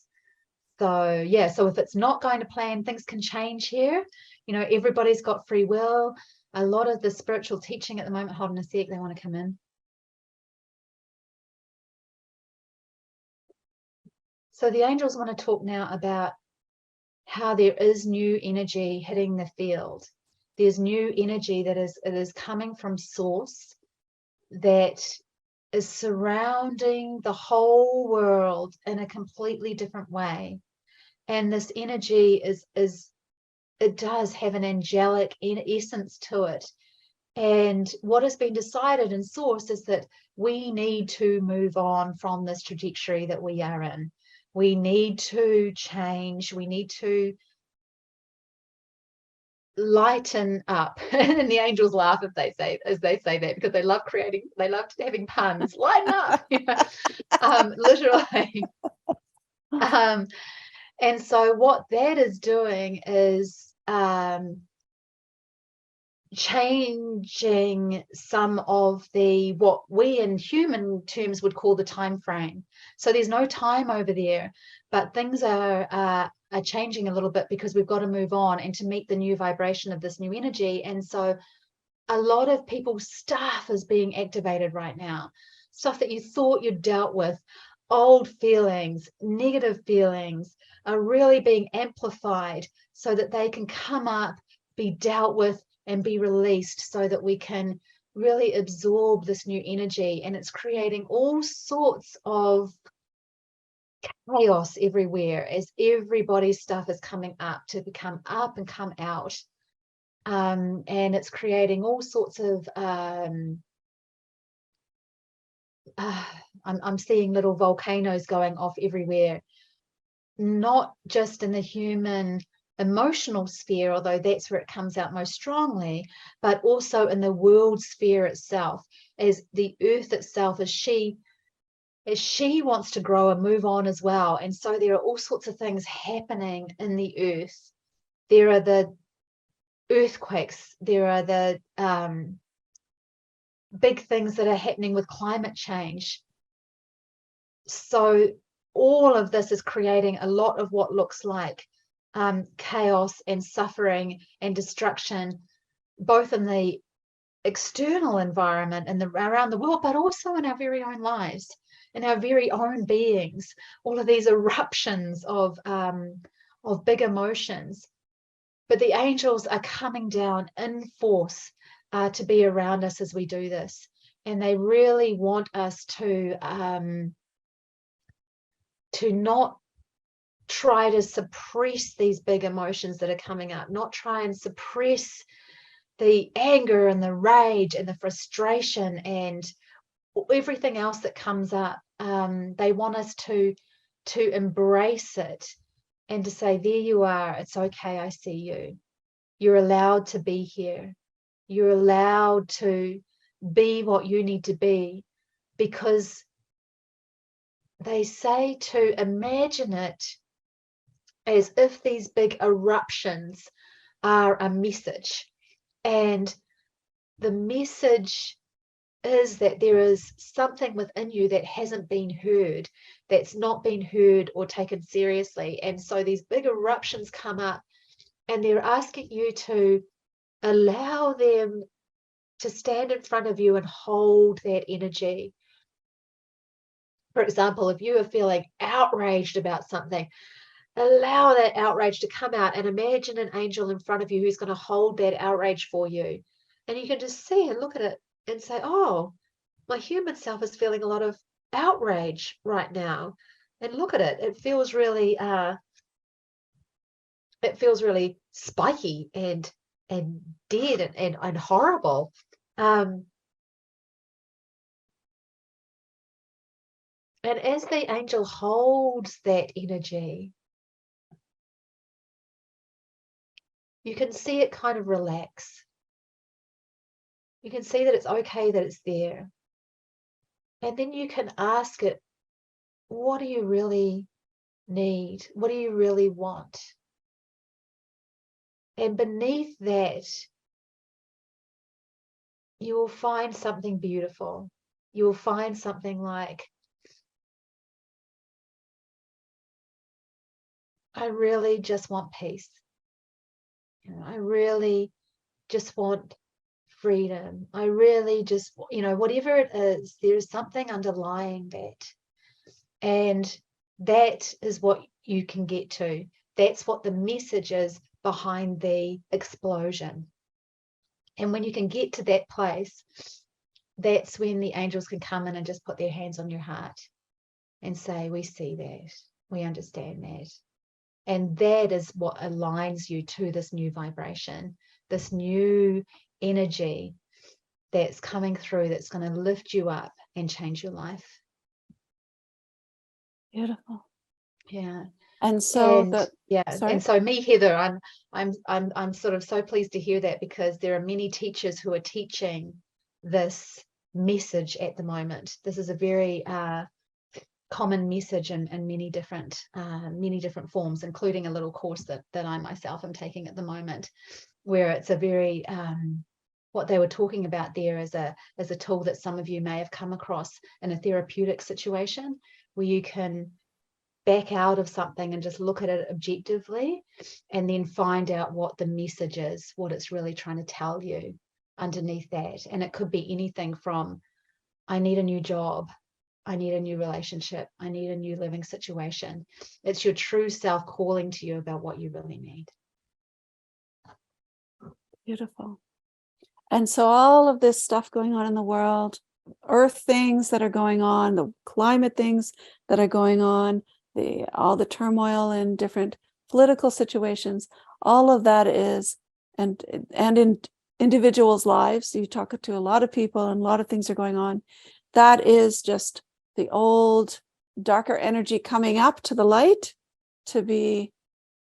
So yeah, so if it's not going to plan, things can change here. You know, everybody's got free will. A lot of the spiritual teaching at the moment, hold on a sec, they want to come in. So the angels want to talk now about how there is new energy hitting the field. There's new energy that is coming from source that is surrounding the whole world in a completely different way. And this energy it does have an angelic essence to it. And what has been decided in source is that we need to move on from this trajectory that we are in. We need to change. We need to lighten up. And the angels laugh if they say that, because they love having puns. Lighten up. Literally. And so what that is doing is changing some of what we in human terms would call the time frame. So there's no time over there, but things are changing a little bit, because we've got to move on and to meet the new vibration of this new energy. And so a lot of people's stuff is being activated right now, stuff that you thought you'd dealt with. Old feelings, negative feelings are really being amplified so that they can come up, be dealt with, and be released, so that we can really absorb this new energy. And it's creating all sorts of chaos everywhere as everybody's stuff is coming up to become up and come out. And it's creating all sorts of I'm seeing little volcanoes going off everywhere, not just in the human emotional sphere, although that's where it comes out most strongly, but also in the world sphere itself, as the earth itself, as she wants to grow and move on as well. And so there are all sorts of things happening in the earth. There are the earthquakes, there are the big things that are happening with climate change. So all of this is creating a lot of what looks like chaos and suffering and destruction, both in the external environment and around the world, but also in our very own lives, in our very own beings. All of these eruptions of big emotions. But the angels are coming down in force to be around us as we do this, and they really want us to not try to suppress these big emotions that are coming up, not try and suppress the anger and the rage and the frustration and everything else that comes up. They want us to embrace it and to say, there you are, it's okay, I see you. You're allowed to be here. You're allowed to be what you need to be, because they say to imagine it as if these big eruptions are a message. And the message is that there is something within you that hasn't been heard, that's not been heard or taken seriously. And so these big eruptions come up, and they're asking you to allow them to stand in front of you and hold that energy. For example, if you are feeling outraged about something, allow that outrage to come out and imagine an angel in front of you who's going to hold that outrage for you. And you can just see and look at it and say, oh, my human self is feeling a lot of outrage right now. And look at it. It feels really spiky and dead and horrible. And as the angel holds that energy, you can see it kind of relax. You can see that it's okay that it's there. And then you can ask it, what do you really need? What do you really want? And beneath that, you will find something beautiful. You will find something like, I really just want peace. I really just want freedom. I really just, whatever it is, there's something underlying that. And that is what you can get to. That's what the message is behind the explosion. And when you can get to that place, that's when the angels can come in and just put their hands on your heart and say, we see that, we understand that. And that is what aligns you to this new vibration, this new energy that's coming through, that's going to lift you up and change your life. Beautiful. Yeah. And so And so me, Heather, I'm sort of so pleased to hear that, because there are many teachers who are teaching this message at the moment. This is a very common message in many different forms, including a little course that I myself am taking at the moment, where it's a very what they were talking about there is a tool that some of you may have come across in a therapeutic situation, where you can back out of something and just look at it objectively, and then find out what the message is, what it's really trying to tell you underneath that. And it could be anything from, I need a new job, I need a new relationship, I need a new living situation. It's your true self calling to you about what you really need. beautiful. And so all of this stuff going on in the world, earth things that are going on, the climate things that are going on, all the turmoil in different political situations, all of that is, and in individuals' lives, you talk to a lot of people and a lot of things are going on. That is just the old darker energy coming up to the light to be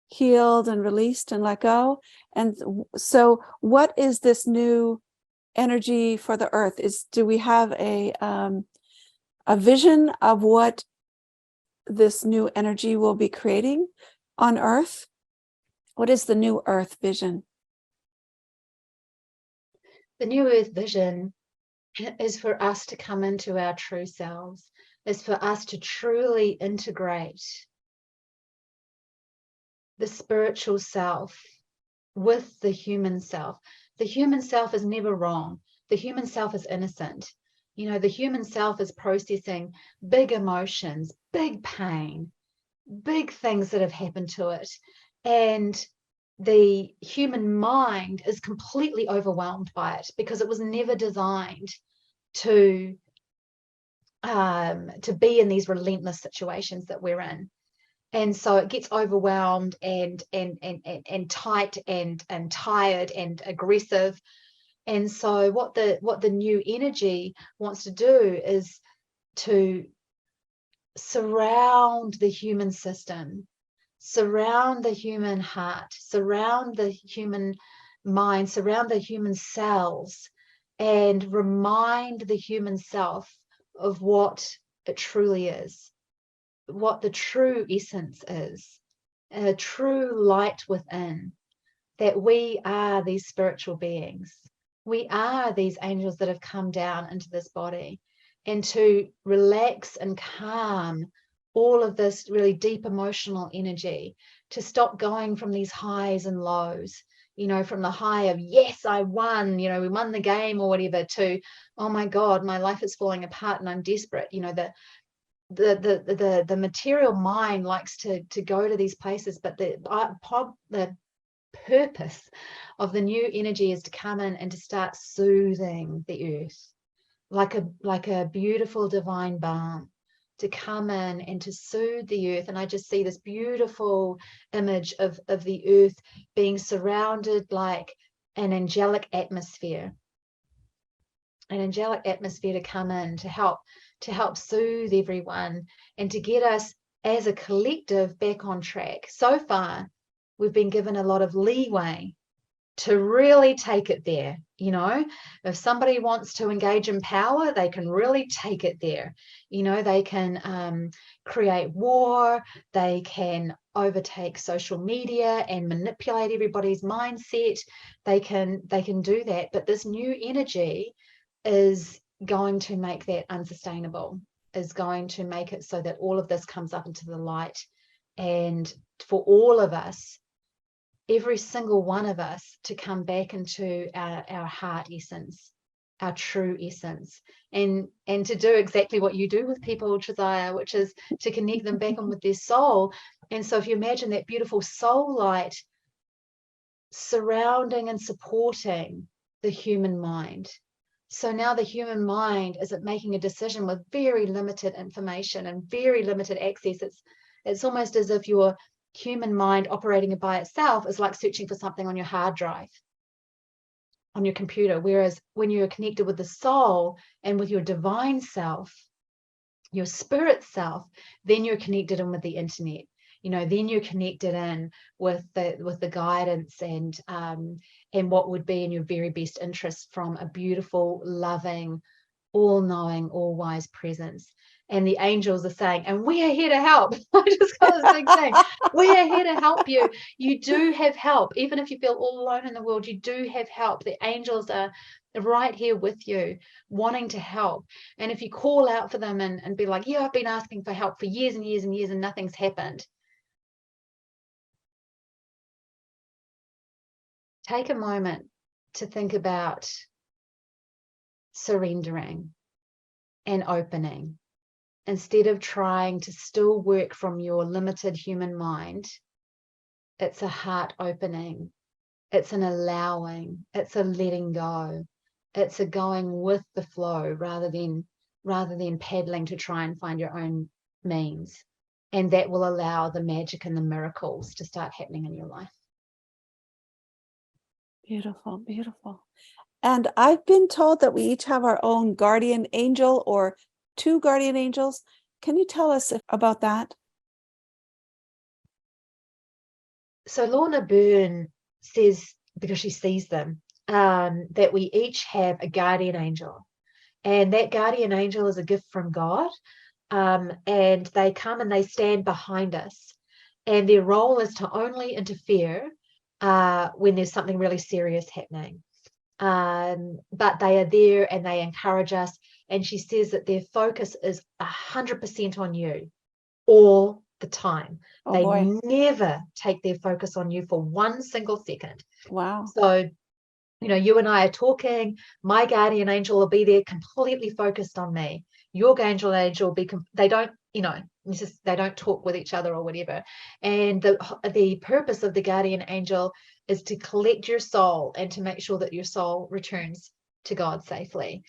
healed and released and let go. And so what is this new energy for the earth? Do we have a vision of what this new energy will be creating on earth? What is the new earth vision? The new earth vision is for us to come into our true selves, is for us to truly integrate the spiritual self with the human self. The human self is never wrong. The human self is innocent. The human self is processing big emotions, big pain, big things that have happened to it. And the human mind is completely overwhelmed by it, because it was never designed to be in these relentless situations that we're in. And so it gets overwhelmed and tight and tired and aggressive. And so what the new energy wants to do is to surround the human system, surround the human heart, surround the human mind, surround the human cells, and remind the human self of what it truly is, what the true essence is, a true light within, that we are these spiritual beings. We are these angels that have come down into this body, and to relax and calm all of this really deep emotional energy, to stop going from these highs and lows, from the high of, yes, I won, we won the game or whatever, to, oh my God, my life is falling apart and I'm desperate. The material mind likes to go to these places, but the purpose of the new energy is to come in and to start soothing the earth, like a beautiful divine balm, to come in and to soothe the earth. And I just see this beautiful image of the earth being surrounded like an angelic atmosphere to come in to help soothe everyone, and to get us as a collective back on track. So far, we've been given a lot of leeway to really take it there. If somebody wants to engage in power, they can really take it there. They can create war, they can overtake social media and manipulate everybody's mindset. They can do that. But this new energy is going to make that unsustainable, is going to make it so that all of this comes up into the light, and for all of us, every single one of us, to come back into our heart essence, our true essence, and to do exactly what you do with people, Josiah, which is to connect them back on with their soul. And so if you imagine that beautiful soul light surrounding and supporting the human mind. So now the human mind is making a decision with very limited information and very limited access. It's almost as if your human mind operating by itself is like searching for something on your hard drive, on your computer. Whereas when you're connected with the soul and with your divine self, your spirit self, then you're connected in with the internet. Then you're connected in with the guidance and what would be in your very best interest from a beautiful, loving, all-knowing, all-wise presence. And the angels are saying, and we are here to help. I just got this big thing. We are here to help you. You do have help. Even if you feel all alone in the world, you do have help. The angels are right here with you, wanting to help. And if you call out for them and be like, yeah, I've been asking for help for years and years and years and nothing's happened. Take a moment to think about surrendering and opening. Instead of trying to still work from your limited human mind, it's a heart opening. It's an allowing. It's a letting go. It's a going with the flow rather than paddling to try and find your own means. And that will allow the magic and the miracles to start happening in your life. Beautiful, beautiful. And I've been told that we each have our own guardian angel or 2 guardian angels. Can you tell us about that? So Lorna Byrne says, because she sees them, that we each have a guardian angel. And that guardian angel is a gift from God. And they come and they stand behind us. And their role is to only interfere when there's something really serious happening. But they are there and they encourage us. And she says that their focus is 100% on you all the time. Oh, they boy. never take their focus on you for 1 single second. Wow. So, you and I are talking, my guardian angel will be there completely focused on me. Your guardian angel will be, they don't, they don't talk with each other or whatever. And the purpose of the guardian angel is to collect your soul and to make sure that your soul returns to God safely.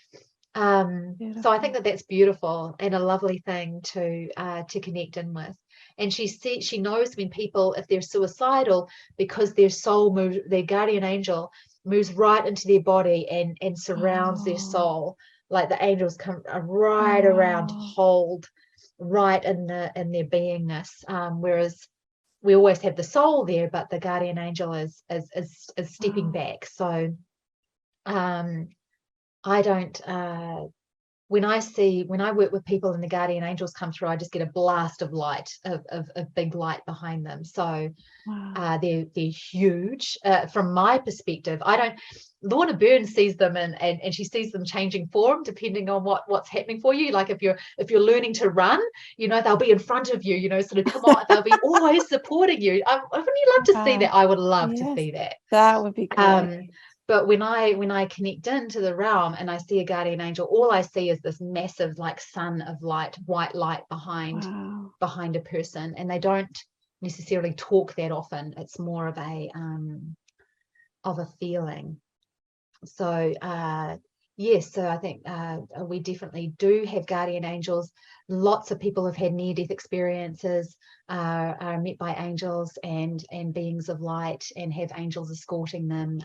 So I think that that's beautiful and a lovely thing to connect in with. And she knows when people, if they're suicidal, because their soul moves, their guardian angel moves right into their body and surrounds their soul, like the angels come right around to hold right in their beingness. Whereas we always have the soul there, but the guardian angel is stepping back. So I don't when I work with people and the guardian angels come through, I just get a blast of light, of big light behind them. So they're huge. From my perspective, Lorna Byrne sees them and she sees them changing form depending on what's happening for you. Like if you're learning to run, they'll be in front of you, sort of come on, they'll be always supporting you. Wouldn't you love to see that? I would love to see that. That would be great. But when I connect into the realm and I see a guardian angel, all I see is this massive like sun of light, white light behind a person, and they don't necessarily talk that often. It's more of a feeling. So yes, so I think we definitely do have guardian angels. Lots of people have had near-death experiences, are met by angels and beings of light, and have angels escorting them.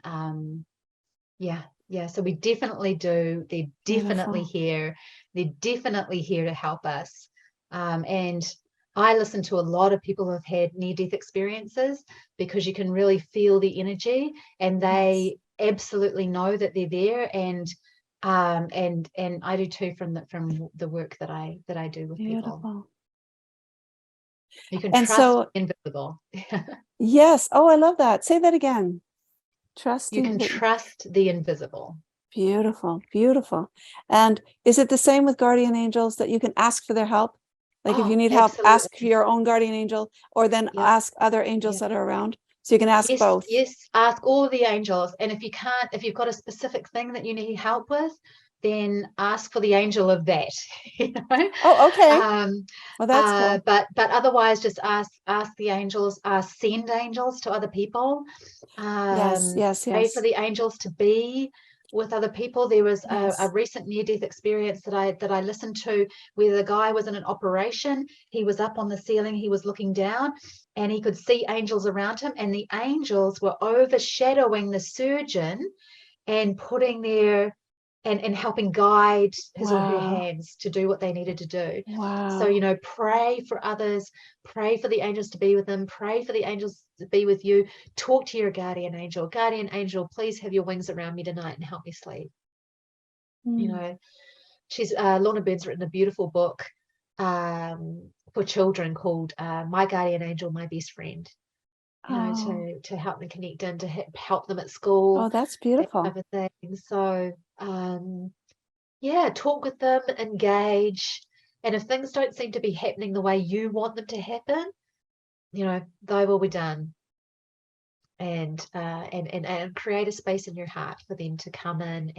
Yeah. So we definitely do. They're definitely here. They're definitely here to help us. And I listen to a lot of people who have had near-death experiences because you can really feel the energy, and they absolutely know that they're there. And I do too from the work that I do with people. You can trust invisible. Yes. Oh, I love that. Say that again. You can trust the invisible. Beautiful, beautiful. And is it the same with guardian angels that you can ask for their help? Like if you Oh, need help, ask for absolutely. your own guardian angel, or then Yep. ask other angels Yep. that are around. So you can ask Yes, both. yes. Ask all the angels. And if you can't, if you've got a specific thing that you need help with, then ask for the angel of that. You know? Oh, okay. Um, Well, that's cool. but otherwise just ask the angels, send angels to other people. Yes, yes, Pray for yes, the angels to be with other people. There was a yes. recent near-death experience that I listened to where the guy was in an operation. He was up on the ceiling, he was looking down, and he could see angels around him, and the angels were overshadowing the surgeon and putting their and helping guide his or her Wow. hands to do what they needed to do. So, Wow. pray for others, pray for the angels to be with them, pray for the angels to be with you. Talk to your guardian angel, please have your wings around me tonight and help me sleep. Mm. She's Lorna Bird's written a beautiful book for children called My Guardian Angel, My Best Friend. Oh, To help them connect in, to help them at oh, school, that's that beautiful. type of thing. So yeah, talk with them, engage, and if things don't seem to be happening the way you want them to happen, they will be done. And create a space in your heart for them to come in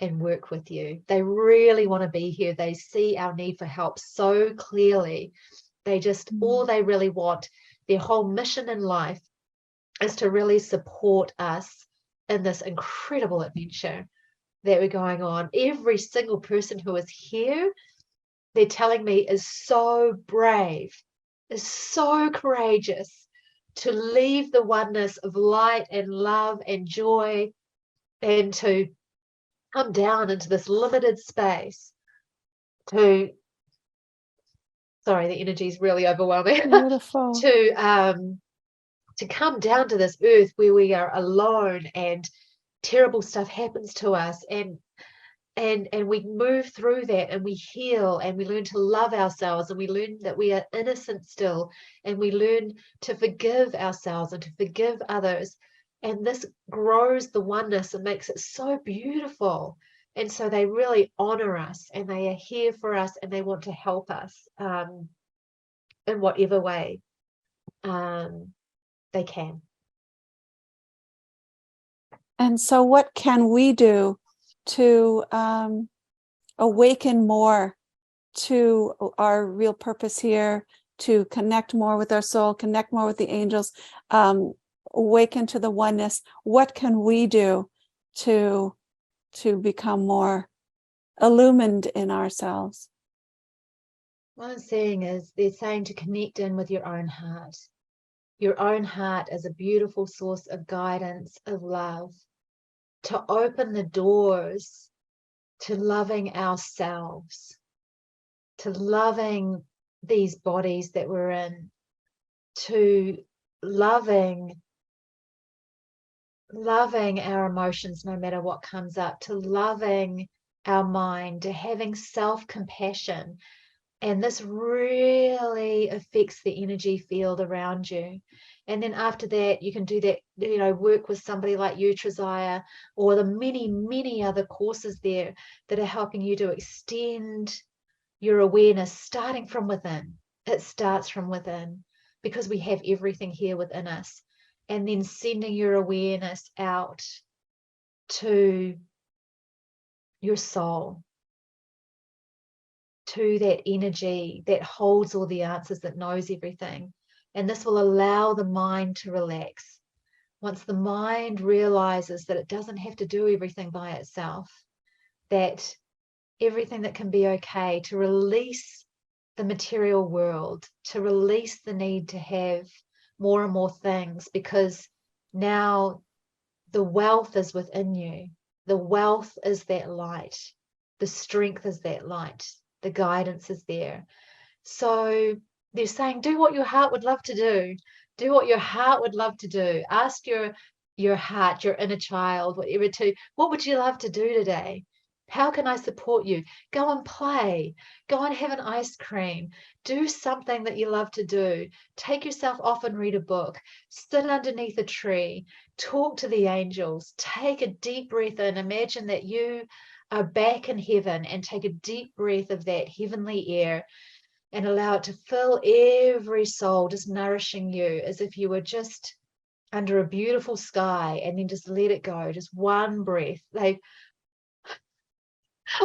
and work with you. They really want to be here. They see our need for help so clearly. All Mm. they really want, their whole mission in life is to really support us in this incredible adventure that we're going on. Every single person who is here, they're telling me, is so brave, is so courageous to leave the oneness of light and love and joy and to come down into this limited space to, sorry, the energy is really overwhelming, Beautiful. to come down to this earth where we are alone and terrible stuff happens to us, and we move through that and we heal and we learn to love ourselves and we learn that we are innocent still, and we learn to forgive ourselves and to forgive others, and this grows the oneness and makes it so beautiful. And so they really honor us and they are here for us and they want to help us in whatever way they can. And so, what can we do to awaken more to our real purpose here, to connect more with our soul, connect more with the angels, awaken to the oneness? What can we do to become more illumined in ourselves? What I'm saying is, they're saying to connect in with your own heart. Your own heart is a beautiful source of guidance, of love, to open the doors to loving ourselves, to loving these bodies that we're in, to loving our emotions no matter what comes up, to loving our mind, to having self-compassion. And this really affects the energy field around you. And then after that, you can do that, work with somebody like you, Trizaya, or the many, many other courses there that are helping you to extend your awareness, starting from within. It starts from within because we have everything here within us. And then sending your awareness out to your soul, to that energy that holds all the answers, that knows everything. And this will allow the mind to relax. Once the mind realizes that it doesn't have to do everything by itself, that everything that can be okay, to release the material world, to release the need to have more and more things, because now the wealth is within you. The wealth is that light. The strength is that light. The guidance is there. So they're saying, do what your heart would love to do. Do what your heart would love to do. Ask your heart, your inner child, whatever, what would you love to do today? How can I support you? Go and play. Go and have an ice cream. Do something that you love to do. Take yourself off and read a book. Sit underneath a tree. Talk to the angels. Take a deep breath in. Imagine that you are back in heaven and take a deep breath of that heavenly air. and allow it to fill every soul, just nourishing you as if you were just under a beautiful sky, and then just let it go, just one breath.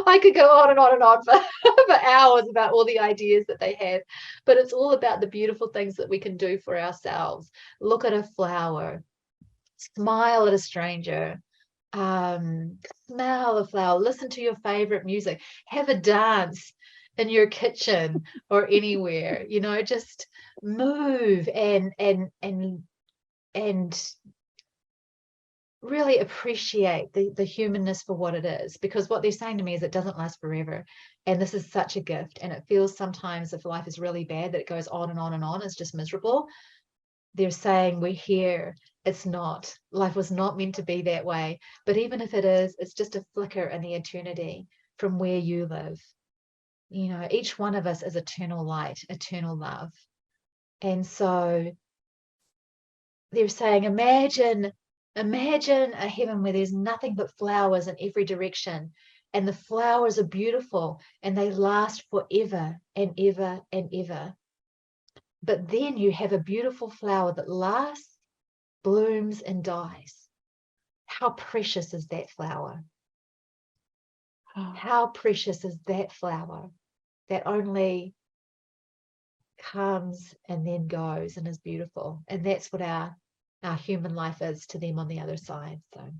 I could go on and on and on for hours about all the ideas that they have, but it's all about the beautiful things that we can do for ourselves. Look at a flower, smile at a stranger, smell a flower, listen to your favorite music, have a dance in your kitchen or anywhere, just move and really appreciate the humanness for what it is, because what they're saying to me is it doesn't last forever, and this is such a gift. And it feels sometimes, if life is really bad, that it goes on and on and on, it's just miserable. They're saying we're here. It's not. Life was not meant to be that way. But even if it is, it's just a flicker in the eternity from where you live. Each one of us is eternal light, eternal love. And so they're saying, imagine a heaven where there's nothing but flowers in every direction, and the flowers are beautiful and they last forever and ever and ever. But then you have a beautiful flower that lasts, blooms, and dies. How precious is that flower? How precious is that flower that only comes and then goes and is beautiful? And that's what our human life is to them on the other side. So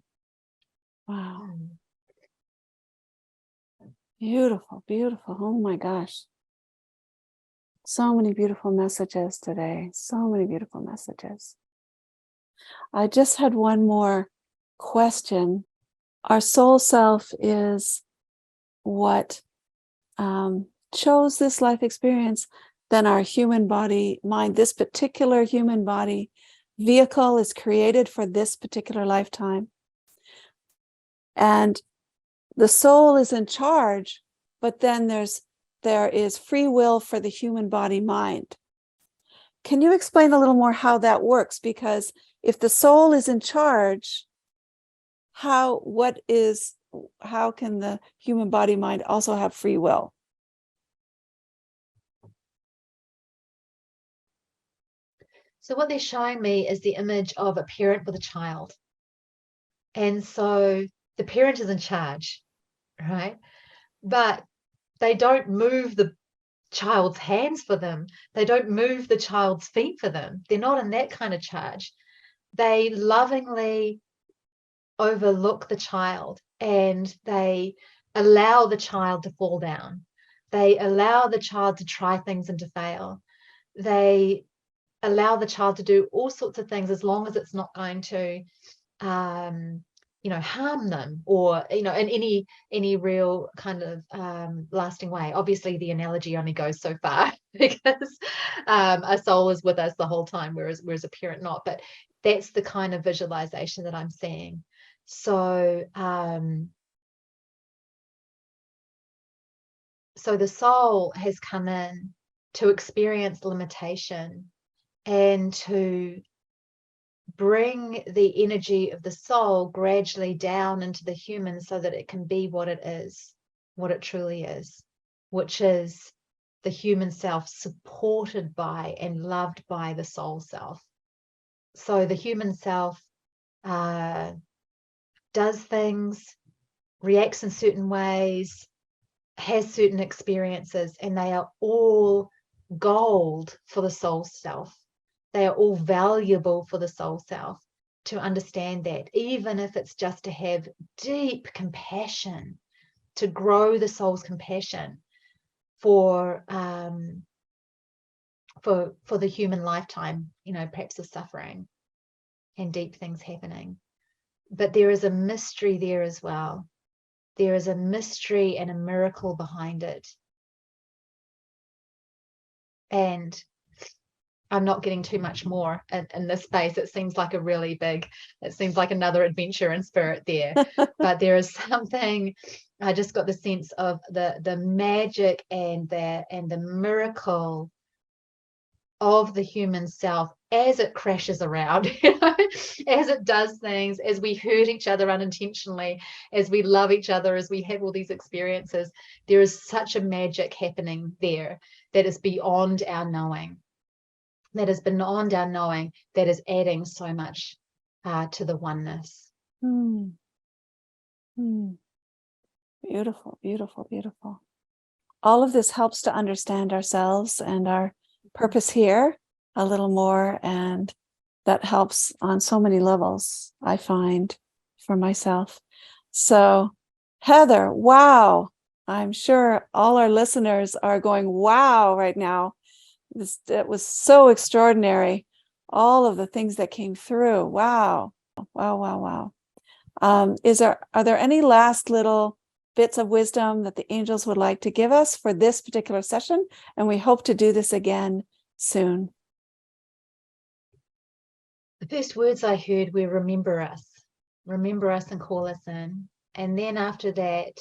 Wow. Beautiful, beautiful. Oh my gosh. So many beautiful messages today. So many beautiful messages. I just had one more question. Our soul self is what chose this life experience. Then our human body, mind, this particular human body vehicle is created for this particular lifetime. And the soul is in charge, but then there is free will for the human body mind. Can you explain a little more how that works? Because if the soul is in charge, how can the human body mind also have free will? So what they're showing me is the image of a parent with a child. And so the parent is in charge, right? But they don't move the child's hands for them. They don't move the child's feet for them. They're not in that kind of charge. They lovingly overlook the child, and they allow the child to fall down. They allow the child to try things and to fail. They allow the child to do all sorts of things, as long as it's not going to harm them, or in any real kind of lasting way. Obviously the analogy only goes so far because a soul is with us the whole time, whereas a parent not. But that's the kind of visualization that I'm seeing. So so the soul has come in to experience limitation and to bring the energy of the soul gradually down into the human, so that it can be what it is, what it truly is, which is the human self supported by and loved by the soul self. So the human self does things, reacts in certain ways, has certain experiences, and they are all gold for the soul self. They are all valuable for the soul self to understand that, even if it's just to have deep compassion, to grow the soul's compassion for the human lifetime, perhaps of suffering and deep things happening. But there is a mystery there as well. There is a mystery and a miracle behind it. And I'm not getting too much more in this space. It seems like another adventure in spirit there. But there is something, I just got the sense of the magic and the miracle of the human self as it crashes around, as it does things, as we hurt each other unintentionally, as we love each other, as we have all these experiences. There is such a magic happening there that is beyond our knowing, that is beyond our knowing, that is adding so much to the oneness. Hmm. Hmm. Beautiful, beautiful, beautiful. All of this helps to understand ourselves and our purpose here a little more, and that helps on so many levels, I find, for myself. So, Heather, wow. I'm sure all our listeners are going, wow, right now. It was so extraordinary. All of the things that came through. Wow. Wow, wow, wow. Are there any last little bits of wisdom that the angels would like to give us for this particular session? And we hope to do this again soon. The first words I heard were remember us and call us in. And then after that,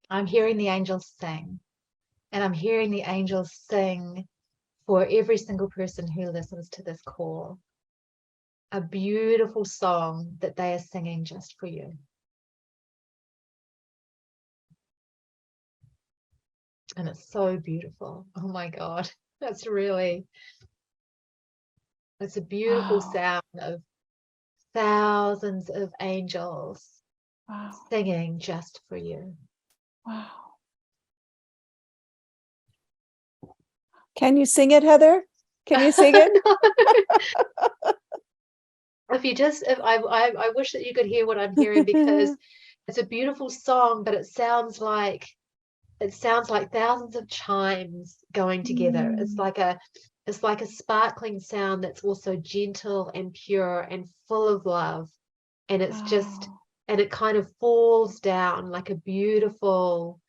I'm hearing the angels sing, and I'm hearing the angels sing for every single person who listens to this call, a beautiful song that they are singing just for you. And it's so beautiful. Oh my God. It's a beautiful Wow. sound of thousands of angels Wow. singing just for you. Wow. Can you sing it, Heather? Can you sing it? If I wish that you could hear what I'm hearing, because it's a beautiful song, but it sounds like thousands of chimes going together. It's like a sparkling sound that's also gentle and pure and full of love. And it's just, Wow. and it kind of falls down like a beautiful,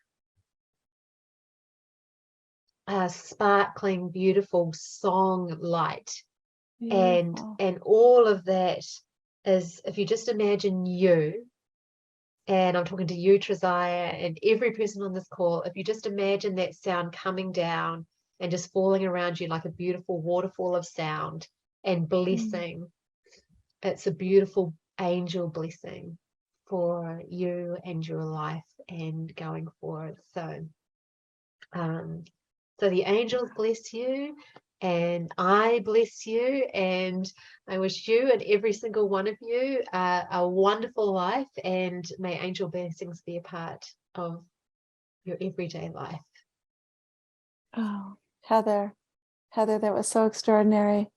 sparkling, beautiful song light. Beautiful. And all of that is, if you just imagine you, and I'm talking to you, Trizaya, and every person on this call, if you just imagine that sound coming down and just falling around you like a beautiful waterfall of sound and blessing, it's a beautiful angel blessing for you and your life and going forward. So the angels bless you, and I bless you, and I wish you and every single one of you a wonderful life, and may angel blessings be a part of your everyday life. Oh, Heather, that was so extraordinary.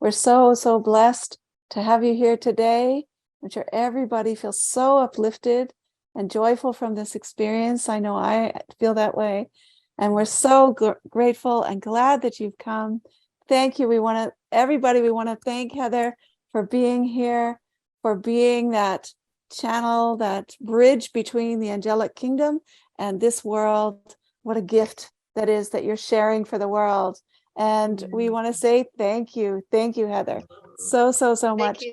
We're so, so blessed to have you here today. I'm sure everybody feels so uplifted and joyful from this experience. I know I feel that way. And we're so grateful and glad that you've come. Thank you. We want to thank Heather for being here, for being that channel, that bridge between the angelic kingdom and this world. What a gift that is that you're sharing for the world. And we want to say thank you. Thank you, Heather. So, so, so Thank much you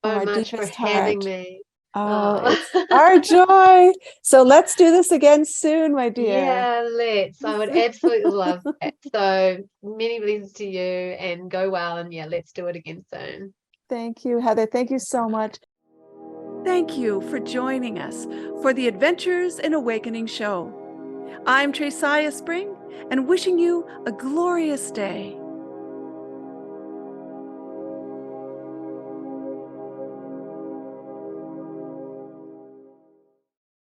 from so our much for deepest having heart. me. Oh, Oh. it's our joy. So let's do this again soon, my dear. Yeah, let's. I would absolutely love that. So many blessings to you, and go well. And yeah, let's do it again soon. Thank you, Heather. Thank you so much. Thank you for joining us for the Adventures in Awakening show. I'm Trisaya Spring, and wishing you a glorious day.